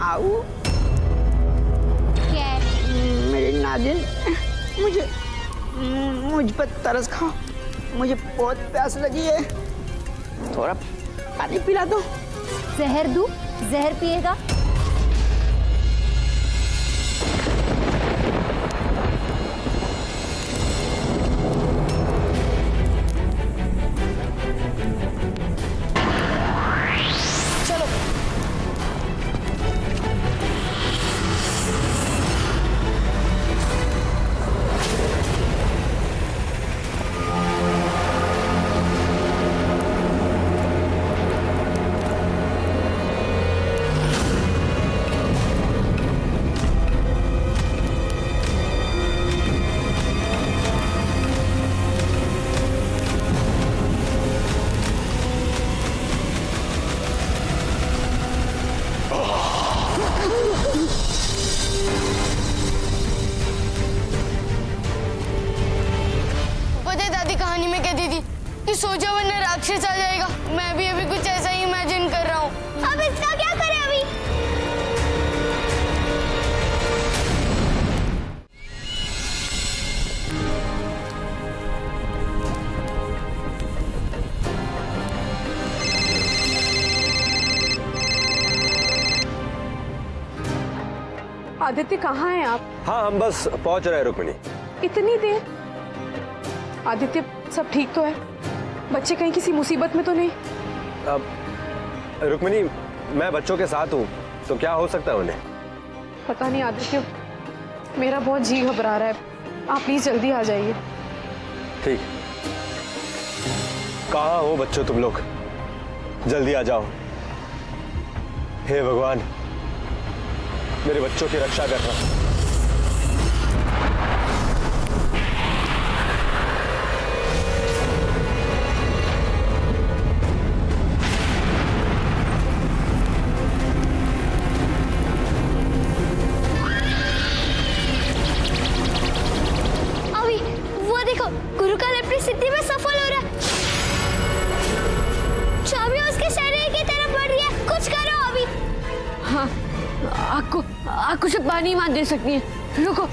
आओ क्या है? मेरी नागिन, मुझ पर तरस खाओ, मुझे बहुत प्यास लगी है, थोड़ा पानी पिला दो। जहर दूं? जहर पिएगा? सोचा वरना राक्षस आ जाएगा। मैं भी अभी कुछ ऐसा ही इमेजिन कर रहा हूँ। अब इसका क्या करें अभी? आदित्य कहाँ हैं आप? हाँ, हम बस पहुंच रहे हैं रुक्मिणी। इतनी देर? आदित्य सब ठीक तो है? बच्चे कहीं किसी मुसीबत में तो नहीं? अब रुक्मिणी, मैं बच्चों के साथ हूँ, तो क्या हो सकता है उन्हें? पता नहीं आदित्य, मेरा बहुत जी घबरा रहा है। आप प्लीज जल्दी आ जाइए। ठीक। कहाँ हो बच्चों तुम लोग? जल्दी आ जाओ। हे भगवान, मेरे बच्चों की रक्षा करना। अभी वो देखो, गुरुकाल अपनी सिद्धि में सफल हो रहा है। चाबी उसके शरीर की तरफ बढ़ रही है। कुछ करो अभी। हाँ, आपको से पानी मार दे सकती है। रुको।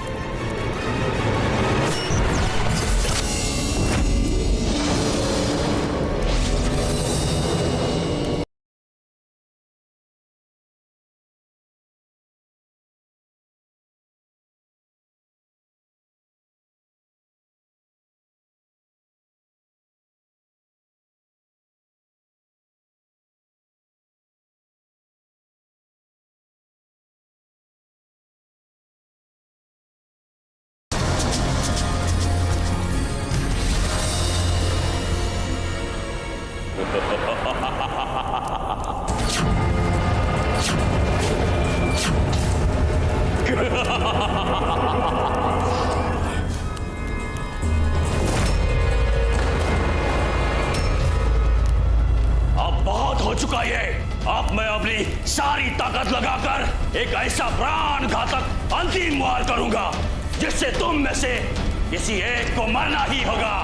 अब बहुत हो चुका ये। अब मैं अपनी सारी ताकत लगाकर एक ऐसा प्राण घातक अंतिम वार करूंगा जिससे तुम में से किसी एक को मरना ही होगा।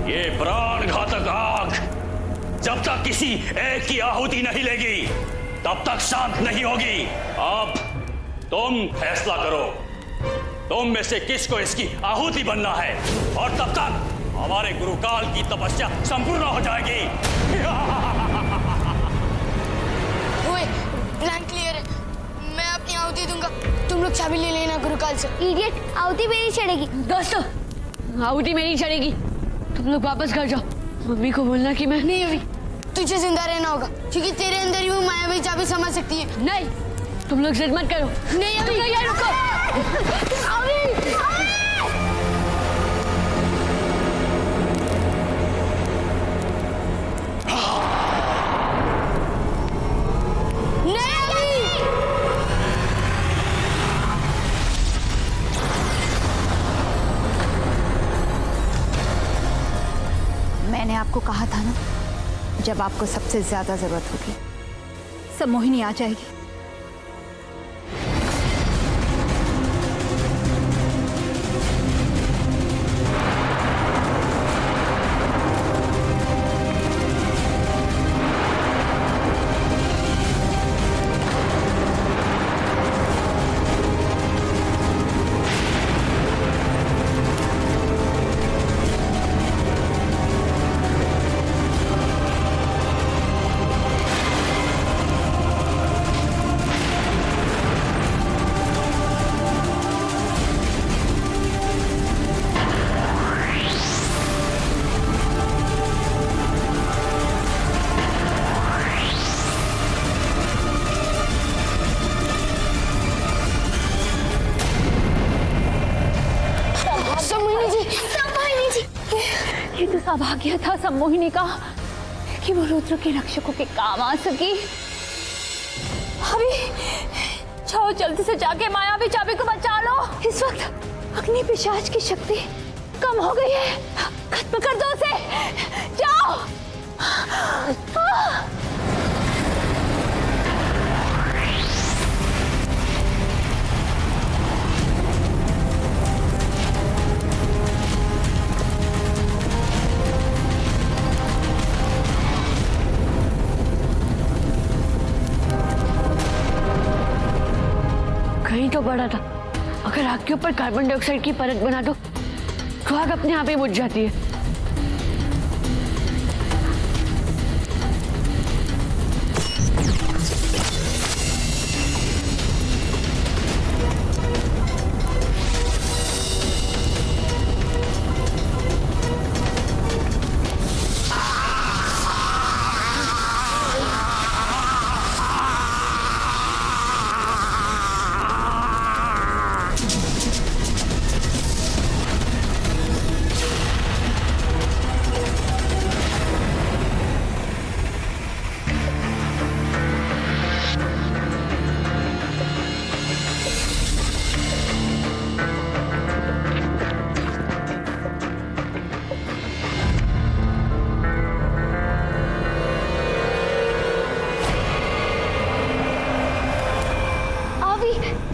ये प्राण घातक आग जब तक किसी एक की आहुति नहीं लेगी तब तक शांत नहीं होगी। अब तुम फैसला करो, तुम में से किसको इसकी आहुति बनना है, और तब तक हमारे गुरुकाल की तपस्या संपूर्ण हो जाएगी। ओए, प्लान क्लियर है। मैं अपनी आहुति दूंगा, तुम लोग चाबी ले लेना गुरुकाल से। इडियट, आहुति मेरी चढ़ेगी। दोस्तों, आहुति मेरी चढ़ेगी। तुम लोग वापस घर जाओ। मम्मी को बोलना कि मैं नहीं अभी, तुझे जिंदा रहना होगा क्योंकि तेरे अंदर ही वो मायावी चाबी समझ सकती है। नहीं, तुम लोग जिद मत करो। नहीं अभी, तुम रुको। अभी मैंने आपको कहा था ना, जब आपको सबसे ज्यादा जरूरत होगी सम्मोहिनी आ जाएगी। ये तो सौभाग्य था सम्मोहिनी का कि वो रुद्र के रक्षकों के काम आ सकी। अभी जाओ, जल्दी से जाके मायावी चाबी को बचा लो। इस वक्त अग्नि पिशाच की शक्ति कम हो गई है, खत्म कर दो उसे। जाओ। पढ़ा था, अगर आग के ऊपर कार्बन डाइऑक्साइड की परत बना दो तो आग अपने आप ही बुझ जाती है।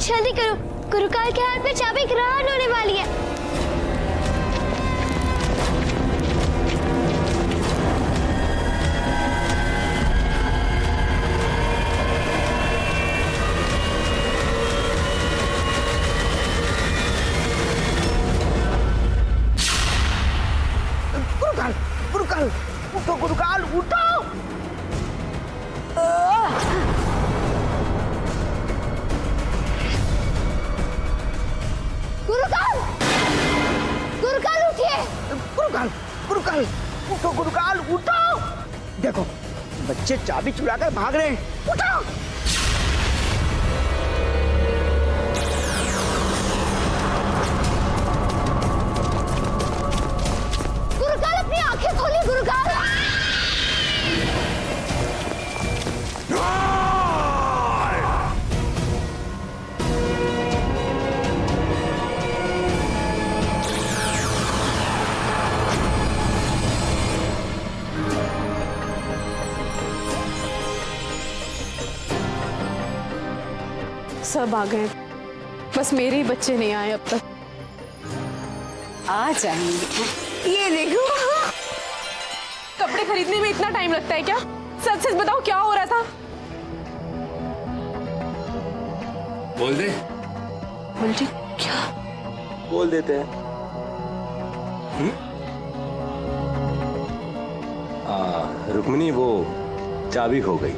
जल्दी करो, गुरुकाल के हाथ में चाबी ग्रहण होने वाली है। गुरुकाल, गुरुकाल, उठो गुरुकाल, उठो। गुरुकाल, गुरुकाल उठिए। गुरुकाल, गुरुकाल, उठो गुरुकाल, उठो। देखो बच्चे चाबी चुराकर भाग रहे हैं, उठो। गुरुकाल अपनी आंखें खोलिए, गुरुकाल। सब आ गए, बस मेरे ही बच्चे नहीं आए अब तक। आ जाएंगे। ये देखो, कपड़े खरीदने में इतना टाइम लगता है क्या? सच सच बताओ क्या हो रहा था? बोल दे। उल्टी क्या? बोल देते हैं। रुक्मिनी, वो चाबी खो गई।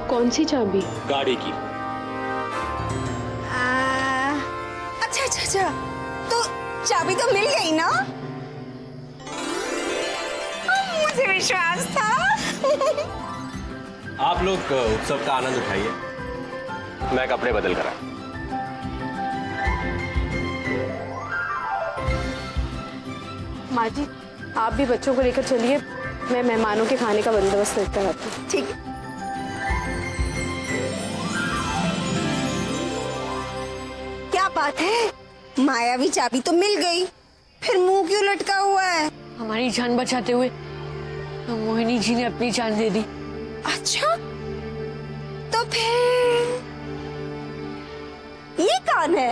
कौन सी चाबी? गाड़ी की। अच्छा अच्छा अच्छा, तो चाबी तो मिल गई ना? मुझे विश्वास था। आप लोग उत्सव का आनंद उठाइए, मैं कपड़े बदल कर आया। माँ जी, आप भी बच्चों को लेकर चलिए, मैं मेहमानों के खाने का बंदोबस्त करता रहती हूँ। ठीक है। क्या बात है, मायावी चाबी तो मिल गई, फिर मुंह क्यों लटका हुआ है? हमारी जान बचाते हुए तो मोहिनी जी ने अपनी जान दे दी। अच्छा, तो फिर ये कौन है?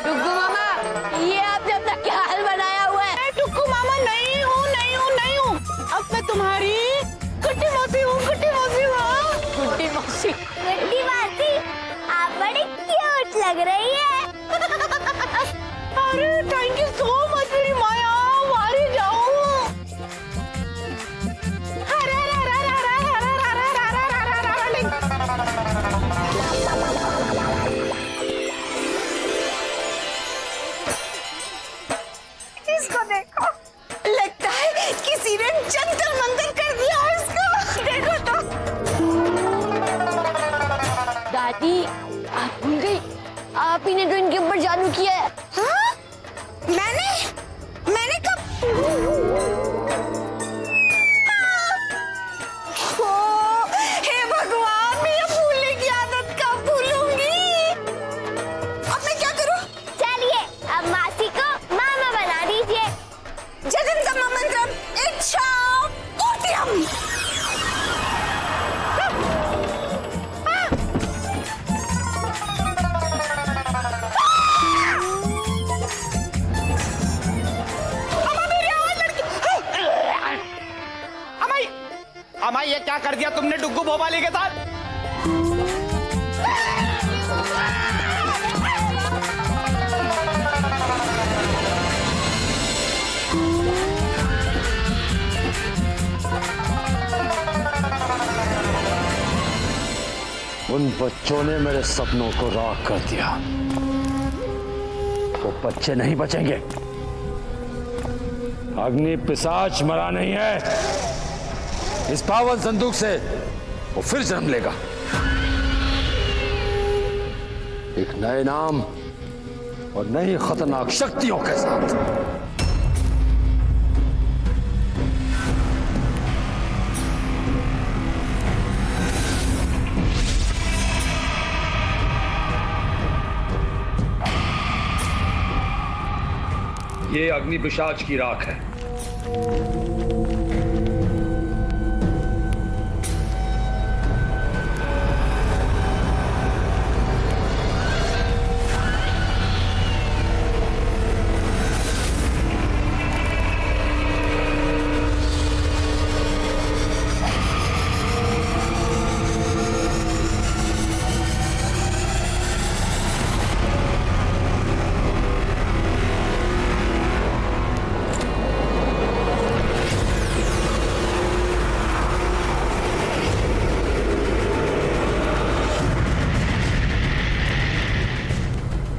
टुक्कू मामा, ये आपने अपना क्या हाल बनाया हुआ है? टुक्कू मामा नहीं हूँ, नहीं हूँ, नहीं हूँ। अब मैं तुम्हारी कुट्टी मौसी हूँ, कुट्टी मौसी हूँ। गुड्डी मौसी। गुड्डी मासी, आप बड़ी क्यूट लग रही है। अरे थैंक यू सो मच मेरी माया, मारी जाऊँ। इसको देखो, लगता है किसी ने जंतर मंतर कर दिया है इसको। देखो तो। दादी, आप भूल गई, आप ही ने तो इनके ऊपर जादू किया है। हाँ? मैंने कब? हे भगवान, मैं ये भूलने की आदत कब भूलूंगी? अब मैं क्या करूं? चलिए अब मासी को मामा बना दीजिए। जगन का मंत्रम एक क्या कर दिया तुमने डुग्गू भोपाली के साथ? उन बच्चों ने मेरे सपनों को राख कर दिया। वो बच्चे नहीं बचेंगे। अग्नि पिशाच मरा नहीं है। इस पावन संदूक से वो फिर जन्म लेगा, एक नए नाम और नई खतरनाक शक्तियों के साथ। ये अग्नि पिशाच की राख है।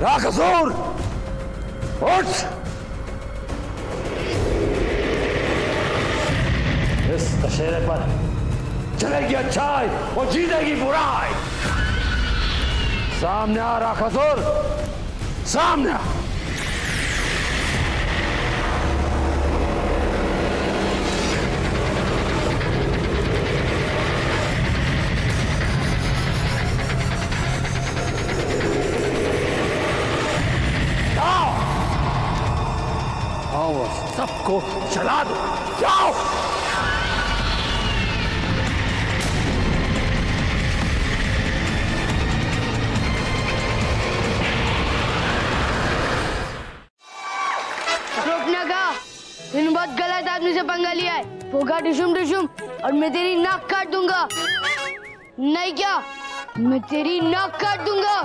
राक्षसूर, उठ! इस दशहरे पर चलेगी अच्छाई और जीतेगी बुराई। सामने आ राक्षसूर, सामने आ। सबको जला दो, जाओ! रूपनगा, तूने बहुत गलत आदमी से पंगा लिया है। होगा डिशुम डिशुम और मैं तेरी नाक काट दूंगा। नहीं क्या, मैं तेरी नाक काट दूंगा।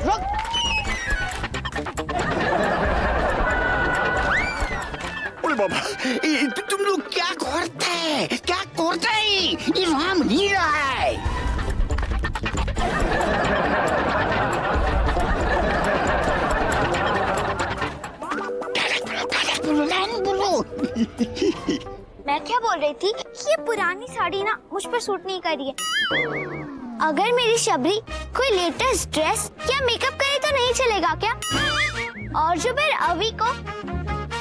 रुक! बाबा, तुम लोग क्या करते हैं? क्या करते हैं? ये राम नहीं रहा है। मैं क्या बोल रही थी, ये पुरानी साड़ी ना मुझ पर सूट नहीं कर रही है। अगर मेरी शबरी कोई लेटेस्ट ड्रेस या मेकअप करे तो नहीं चलेगा क्या? और जो फिर अवी को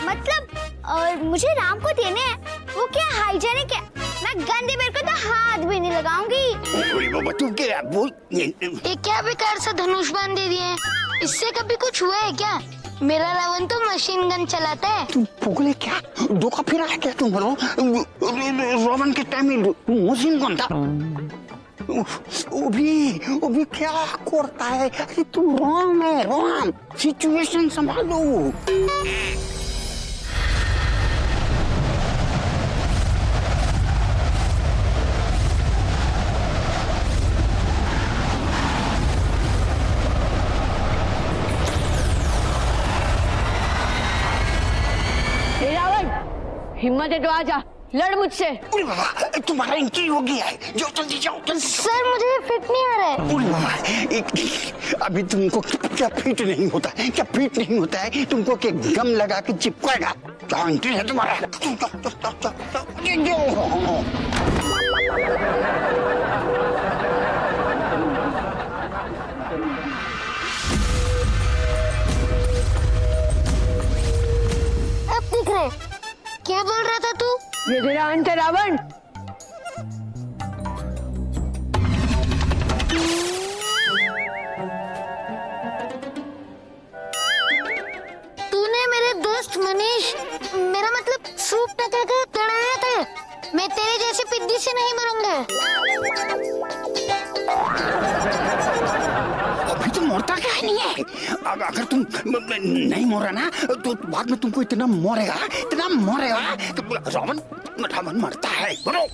मतलब और मुझे राम को देने हैं, वो क्या हाइजेनिक है? मैं गंदे बेर को तो हाथ भी नहीं लगाऊंगी। बाबा तुम क्या बोल? ये क्या बेकार सा धनुष बांध दे दिए हैं? इससे कभी कुछ हुआ है क्या? मेरा रावण तो मशीन गन चलाता है। तुम पुगले क्या? धोखा फिरा है क्या तुम? रावण के टाइम में मशीन गन था। वो भी क्या करता है? अरे तू राम है, राम। सिचुएशन संभालो। हिम्मत है तो आजा, लड़ मुझसे। बाबा तुम्हारा एंट्री हो गया है, जो जल्दी जाओ। सर मुझे फिट नहीं आ रहा है। बाबा अभी तुमको क्या फिट नहीं होता है? क्या फिट नहीं होता है? तुमको क्या गम लगा के चिपकाएगा? क्या एंट्री है तुम्हारा? अब दिख रहे। क्या बोल रहा था तू? ये तेरा अंत है रावण। तूने मेरे दोस्त मनीष, मेरा मतलब सूप टकर कर तड़ाया था। मैं तेरे जैसे पिद्दी से नहीं मरूंगा। अभी तो मरता क्या नहीं है? अगर तुम नहीं मोरा ना तो बाद में तुमको इतना मोरेगा कि रावण मरता है। बोलो।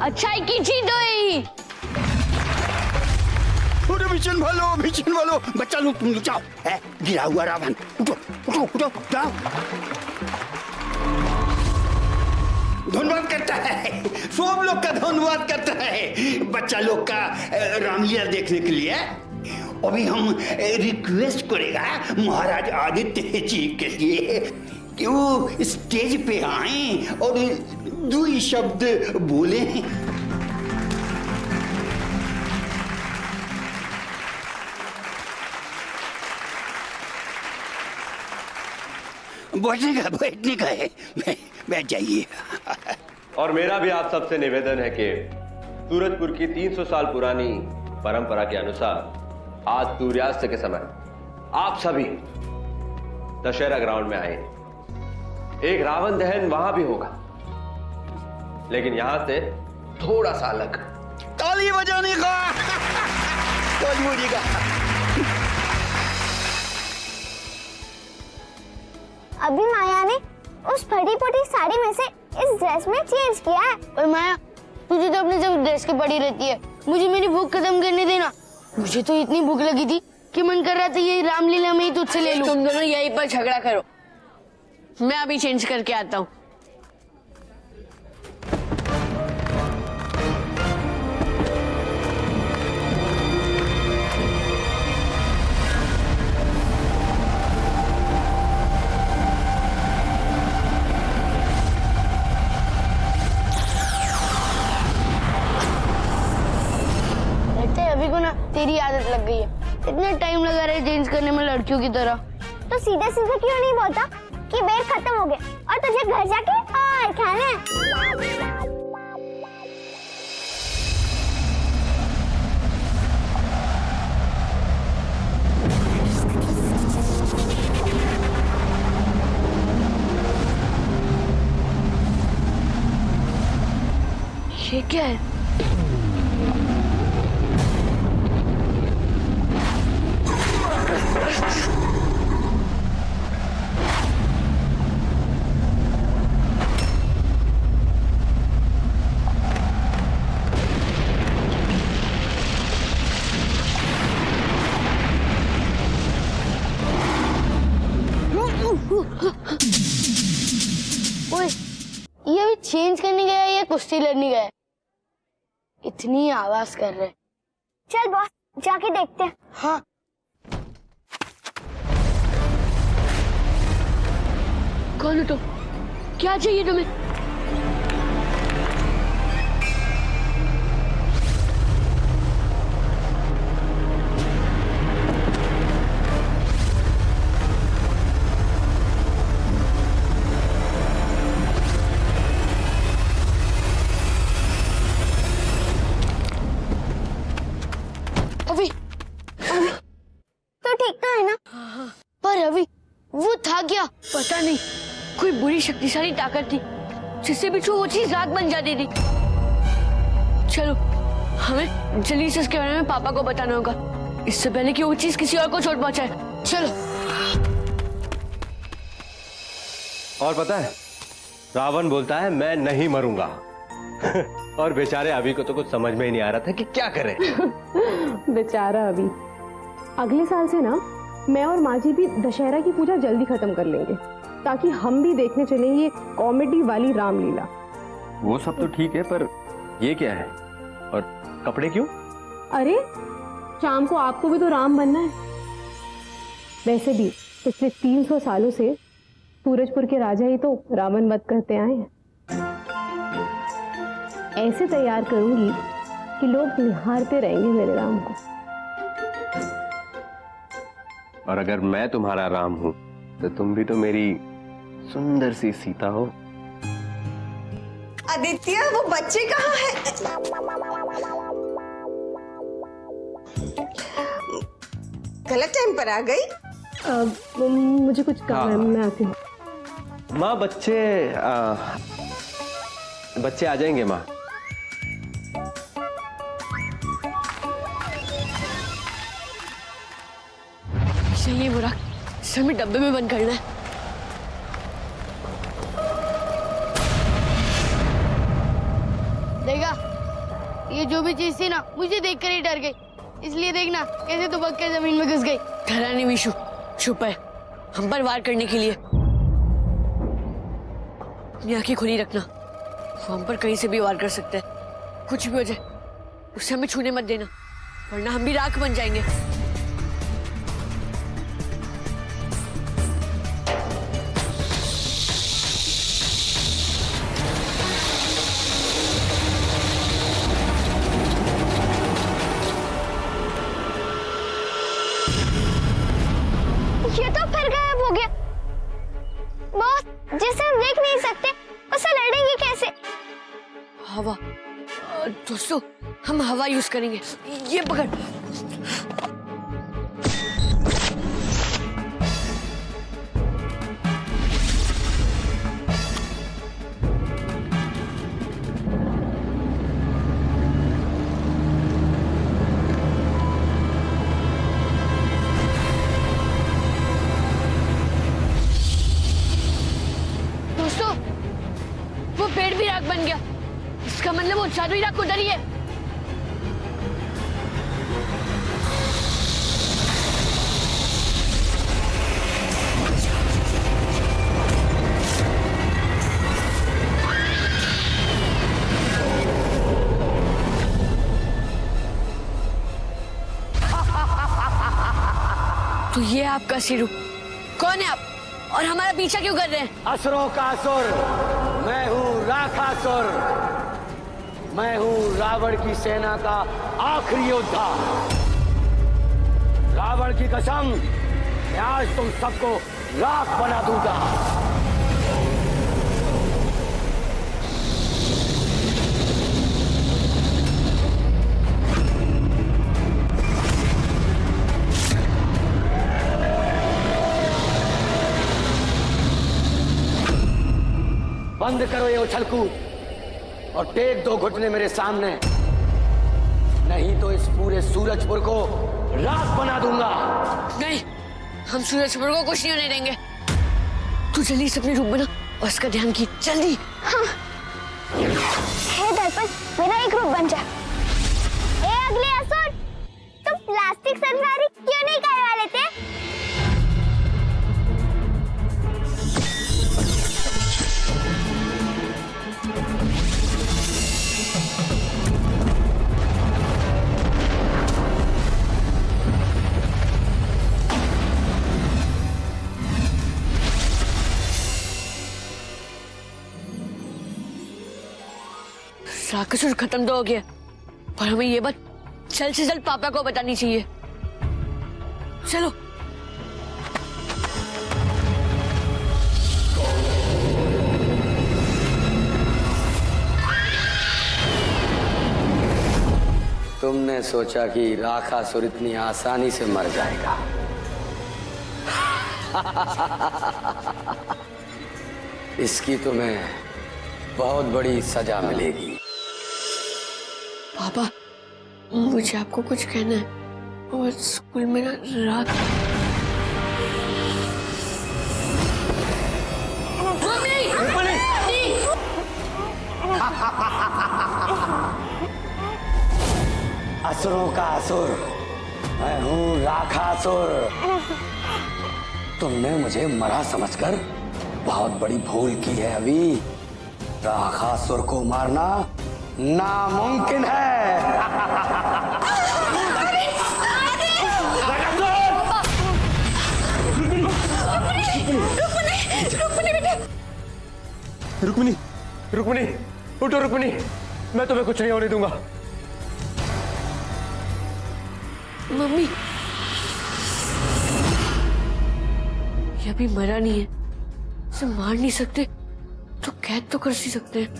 अच्छाई की जीत हुई। भीषण भालो बच्चा लोग तुम लोग जाओ। गिरा हुआ रावण, उठो उठो उठो जाओ। धन्यवाद करता है, सब लोग का धन्यवाद करता है बच्चा लोग का रामलीला देखने के लिए। अभी हम रिक्वेस्ट करेगा महाराज आदित्य जी के लिए कि वो स्टेज पे आए और 2 शब्द बोले। बैठने का है, बैठ जाइए। और मेरा भी आप सबसे निवेदन है कि सूरजपुर की 300 साल पुरानी परंपरा के अनुसार आज सूर्यास्त के समय आप सभी दशहरा ग्राउंड में आए। एक रावण दहन वहां भी होगा, लेकिन यहां से थोड़ा सा अलग। ताली बजाने का, ताली बजेगा। अभी माया ने उस फटी फटी साड़ी में से इस ड्रेस में चेंज किया है। और माया, तुझे तो अपने जब ड्रेस की पड़ी रहती है, मुझे मेरी भूख खत्म करने देना। मुझे तो इतनी भूख लगी थी कि मन कर रहा था ये रामलीला में ही तुझसे ले लूं। तुम दोनों यहीं पर झगड़ा करो, मैं अभी चेंज करके आता हूँ। अभी को ना तेरी आदत लग गई है, इतना टाइम लगा रहा है चेंज करने में लड़कियों की तरह। तो सीधे सीधे क्यों नहीं बोलता कि बेर खत्म हो गया और तुझे घर जाके और खाना है। ये क्या है? ओए, ये अभी चेंज करने गया है या कुश्ती लड़ने गया है? इतनी आवाज कर रहे। चल बॉस, जाके देखते हैं। हाँ। कौन हो तुम? क्या चाहिए तुम्हें? अभी तो ठीक तो है ना? पर अभी वो था क्या? पता नहीं, कोई बुरी शक्तिशाली ताकत थी जिससे भी वो चीज राख बन जाती थी। चलो, हमें जल्दी से इसके बारे में पापा को बताना होगा, इससे पहले कि वो चीज किसी और को चोट पहुंचाए। चलो। और पता है, रावण बोलता है मैं नहीं मरूंगा। और बेचारे अभी को तो कुछ समझ में ही नहीं आ रहा था कि क्या करें। बेचारा अभी, अगले साल से ना मैं और माँ जी भी दशहरा की पूजा जल्दी खत्म कर लेंगे, ताकि हम भी देखने चलेंगे ये कॉमेडी वाली रामलीला। वो सब तो ठीक है, पर ये क्या है और कपड़े क्यों? अरे, शाम को आपको भी तो राम बनना है। वैसे भी पिछले 300 सालों से सूरजपुर के राजा ही तो रावण वध करते आए हैं। ऐसे तैयार करूंगी कि लोग निहारते रहेंगे मेरे राम को। और अगर मैं तुम्हारा राम हूं तो तुम भी तो मेरी सुंदर सी सीता हो। आदित्य, वो बच्चे कहाँ हैं? गलत टाइम पर आ गई। मुझे कुछ काम है, मैं आती हूँ। माँ बच्चे आ जाएंगे माँ। चाहिए बुरा सर में डब्बे में बंद करना है। देखा, ये जो भी चीज थी ना मुझे देखकर ही डर गई, इसलिए देखना कैसे दुबक के जमीन में घुस गई। डरा नहीं विशु, चुप है। हम पर वार करने के लिए अपनी आंखें खुली रखना। वो हम पर कहीं से भी वार कर सकते हैं, कुछ भी हो जाए उसे हमें छूने मत देना, वरना हम भी राख बन जाएंगे। ये तो फिर गायब हो गया। बॉस, जिसे हम देख नहीं सकते उसे लड़ेंगे कैसे? हवा। दोस्तों, हम हवा यूज करेंगे। ये पकड़। दोस्तों, वो पेड़ भी राख बन गया। इसका मतलब वो जादुई राख उधर ही है। तो ये आपका सिरू। कौन है आप और हमारा पीछा क्यों कर रहे हैं? असुरों का असुर, मैं हूँ राखासुर। मैं हूँ रावण की सेना का आखिरी योद्धा। रावण की कसम, मैं आज तुम सबको राख बना दूंगा। बंद करो ये उछल कूद और टेक दो घुटने मेरे सामने, नहीं तो इस पूरे सूरजपुर को राख बना दूंगा। नहीं, हम सूरजपुर को कुछ नहीं होने देंगे। तू जल्दी से अपनी रूप बना और इसका ध्यान की, जल्दी। हाँ। हे दर्पण, मेरा एक रूप बन जा। ए अगले असुर, तुम प्लास्टिक सवारी क्यों नहीं करवा लेते? राक्षसुर खत्म तो हो गया, पर हमें ये बात जल्द से जल्द पापा को बतानी चाहिए। चलो। तुमने सोचा कि राखासुर इतनी आसानी से मर जाएगा? इसकी तुम्हें बहुत बड़ी सजा मिलेगी। पापा, मुझे आपको कुछ कहना है। और स्कूल में ना रात असुरों का असुर, मैं हूँ राखासुर। तुमने मुझे मरा समझकर बहुत बड़ी भूल की है। अभी राखासुर को मारना नामुमकिन है। रुक्मिणी, रुक्मिणी, उठो रुक्मिणी, मैं तुम्हें कुछ नहीं होने दूंगा। मम्मी, ये अभी मरा नहीं है, उसे मार नहीं सकते तो कैद तो कर ही सकते हैं।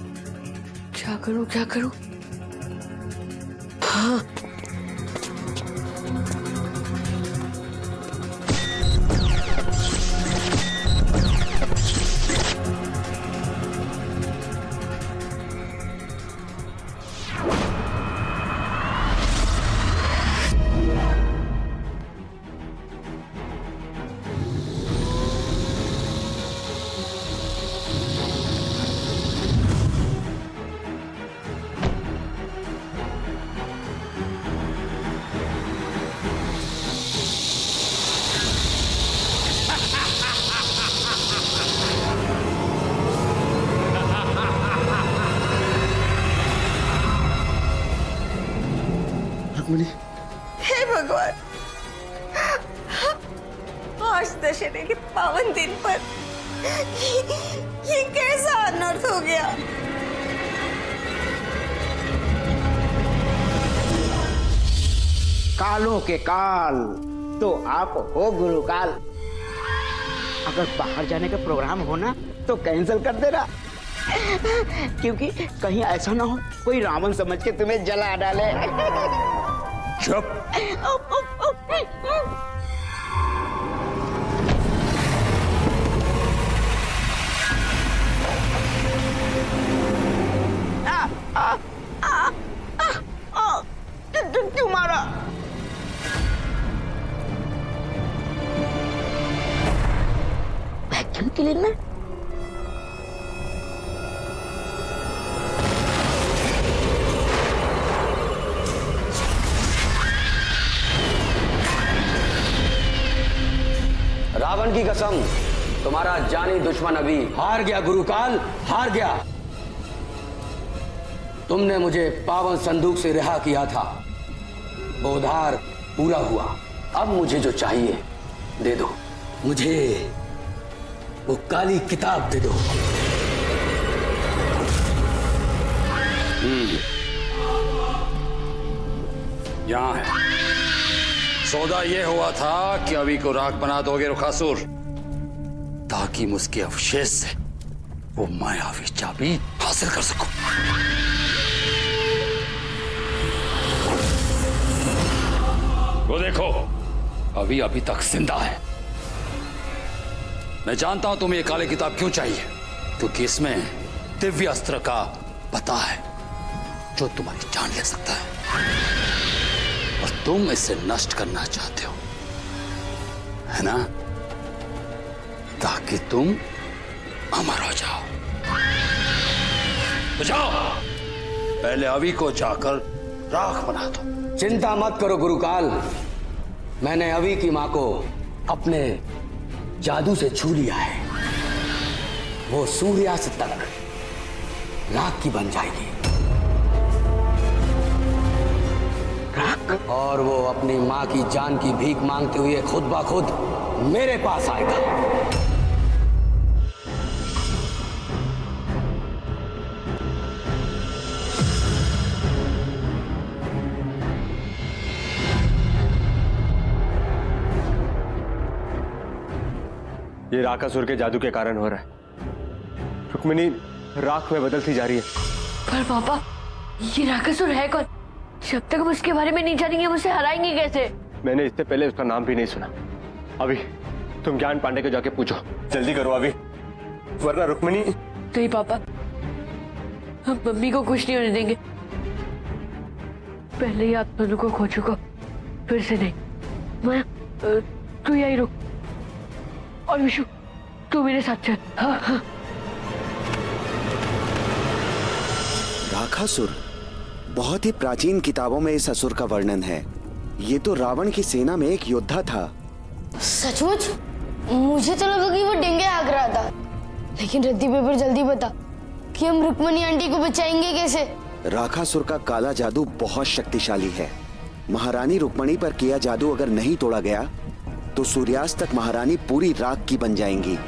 क्या करूं क्या करूं? हाँ, रुक्मिणी, हे भगवान, आज दशहरे के पावन दिन पर ये कैसा अनर्थ हो गया? कालों के काल तो आप हो गुरुकाल। अगर बाहर जाने का प्रोग्राम हो ना तो कैंसिल कर देना, क्योंकि कहीं ऐसा ना हो कोई रावण समझ के तुम्हें जला डाले। चुप। तुम्हारा वैक्यूम क्लीनर में रावण की कसम, तुम्हारा जानी दुश्मन अभी हार गया गुरुकाल, हार गया। तुमने मुझे पावन संदूक से रिहा किया था, वो उधार पूरा हुआ। अब मुझे जो चाहिए दे दो, मुझे वो काली किताब दे दो। यहां है। सौदा ये हुआ था कि अभी को राख बना दोगे रुखासुर, ताकि मुझके अवशेष से वो मायावी चाबी हासिल कर सकूं। वो देखो, अभी तक जिंदा है। मैं जानता हूं तुम्हें ये काली किताब क्यों चाहिए, क्योंकि इसमें दिव्य अस्त्र का पता है जो तुम्हारी जान ले सकता है, और तुम इसे नष्ट करना चाहते हो, है ना? ताकि तुम अमर हो जाओ। तो जाओ, पहले अभी को जाकर राख बना दो। चिंता मत करो गुरुकाल, मैंने अभी की मां को अपने जादू से छू लिया है। वो सूर्यास्त तक राख की बन जाएगी, और वो अपनी मां की जान की भीख मांगते हुए खुद ब खुद मेरे पास आएगा। ये राकासुर के जादू के कारण हो रहा है। रुक्मिणी राख में बदलती जा रही है। पर पापा, ये राकासुर है कौन? जब तक हम उसके बारे में नहीं जानेंगे हम उसे हराएंगे कैसे? मैंने इससे पहले उसका नाम भी नहीं सुना। अभी तुम ज्ञान पांडे को जाके पूछो, जल्दी करो अभी, वरना रुक्मिणी। नहीं पापा, हम मम्मी को कुछ नहीं होने देंगे। पहले ही आप दोनों को खो चुका, फिर से नहीं। मैं तू यही रुक, और विशु तू मेरे साथ चल। हाँ हाँ। राखासुर, बहुत ही प्राचीन किताबों में इस असुर का वर्णन है। ये तो रावण की सेना में एक योद्धा था। सचमुच? मुझे तो लगा कि वो डेंगे आग रहा था, लेकिन रद्दी पेपर जल्दी बता कि हम रुक्मणी आंटी को बचाएंगे कैसे? राखासुर का काला जादू बहुत शक्तिशाली है। महारानी रुक्मणी पर किया जादू अगर नहीं तोड़ा गया तो सूर्यास्त तक महारानी पूरी राख की बन जाएंगी।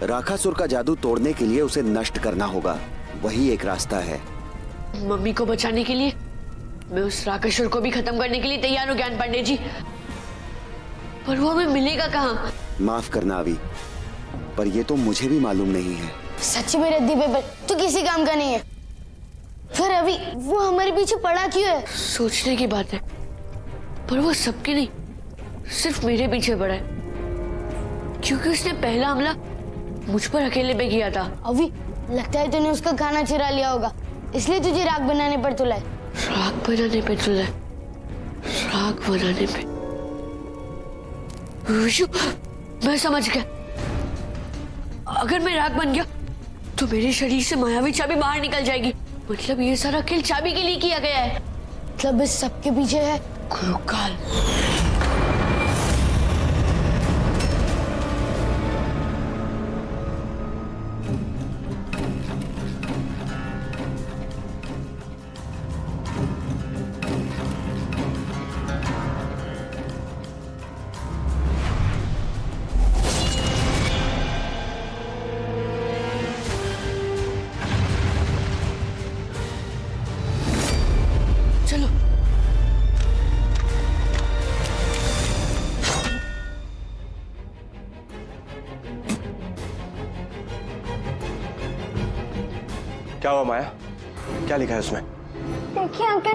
राखासुर का जादू तोड़ने के लिए उसे नष्ट करना होगा, वही एक रास्ता है। मम्मी को बचाने के लिए मैं उस राकासुर को भी खत्म करने के लिए तैयार हूँ ज्ञान पांडे जी, पर वो हमें मिलेगा कहाँ? माफ करना अभी, पर ये तो मुझे भी मालूम नहीं है। सच में रद्दी पेपर तू किसी काम का नहीं है। फिर अभी वो हमारे पीछे पड़ा क्यों है? सोचने की बात है, पर वो सबके नहीं, सिर्फ मेरे पीछे पड़ा है, क्योंकि उसने पहला हमला मुझ पर अकेले पे किया था। अभी लगता है तूने उसका खाना चुरा लिया होगा, इसलिए तुझे राग बनाने पर तुला है। राग बनाने पे तुला है? राग बनाने पे? विशु, मैं समझ गया। अगर मैं राग बन गया तो मेरे शरीर से मायावी चाबी बाहर निकल जाएगी। मतलब ये सारा खेल चाबी के लिए किया गया है। मतलब इस सबके पीछे है गुरुकाल। चलो क्या हुआ माया? क्या लिखा है उसमें? देखिए अंकल,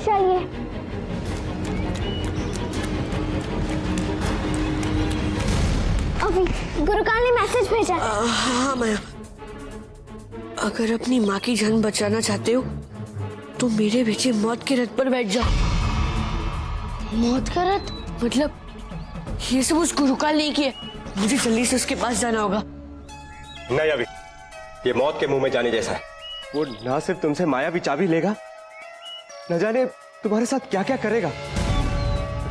चलिए। अभी गुरुकाल ने मैसेज भेजा। हाँ माया, अगर अपनी माँ की जान बचाना चाहते हो तो मेरे पीछे मौत के रथ पर बैठ जाओ। मौत का रथ? मतलब ये सब उस गुरुकाल ने किया, मुझे जल्दी से उसके पास जाना होगा। नहीं अभी, ये मौत के मुंह में जाने जैसा है। वो ना सिर्फ तुमसे मायावी चाबी लेगा, न जाने तुम्हारे साथ क्या क्या करेगा।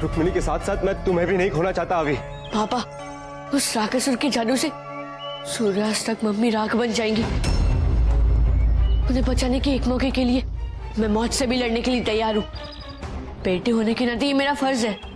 रुक्मिणी के साथ साथ मैं तुम्हें भी नहीं खोना चाहता अभी। पापा, उस राक्षसुर के जादू से सूर्यास्त तक मम्मी राख बन जाएंगी। उन्हें बचाने के एक मौके के लिए मैं मौत से भी लड़ने के लिए तैयार हूँ। बेटे होने के नाते ये मेरा फर्ज है।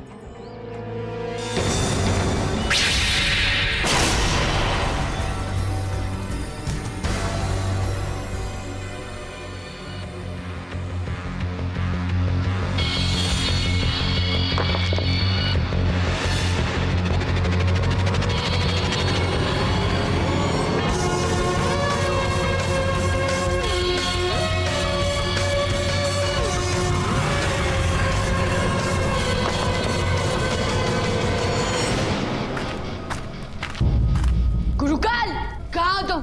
गुरुकाल, कहाँ हो तुम?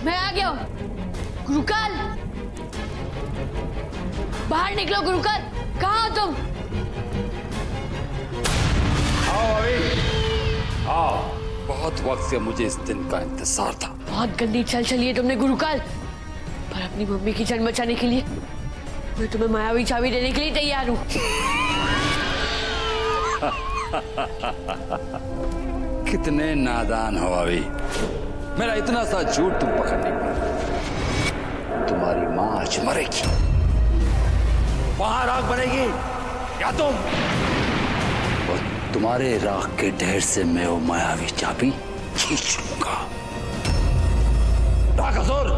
मैं आ गया हूँ। गुरुकाल, बाहर निकलो। गुरुकाल, कहाँ हो तुम? आओ अभी, आओ। बहुत वक्त से मुझे इस दिन का इंतजार था। बहुत गंदी चाल चली है तुमने गुरुकाल, पर अपनी मम्मी की जान बचाने के लिए मैं तुम्हें मायावी चाबी देने के लिए तैयार हूँ। कितने नादान हो अभी। मेरा इतना सा झूठ तुम पकड़ नहीं पाए। तुम्हारी माँ आज मरेगी, वहां राख बनेगी, या तुम। और तुम्हारे राख के ढेर से मैं वो मायावी चाबी खींचूंगा। राक्षसुर,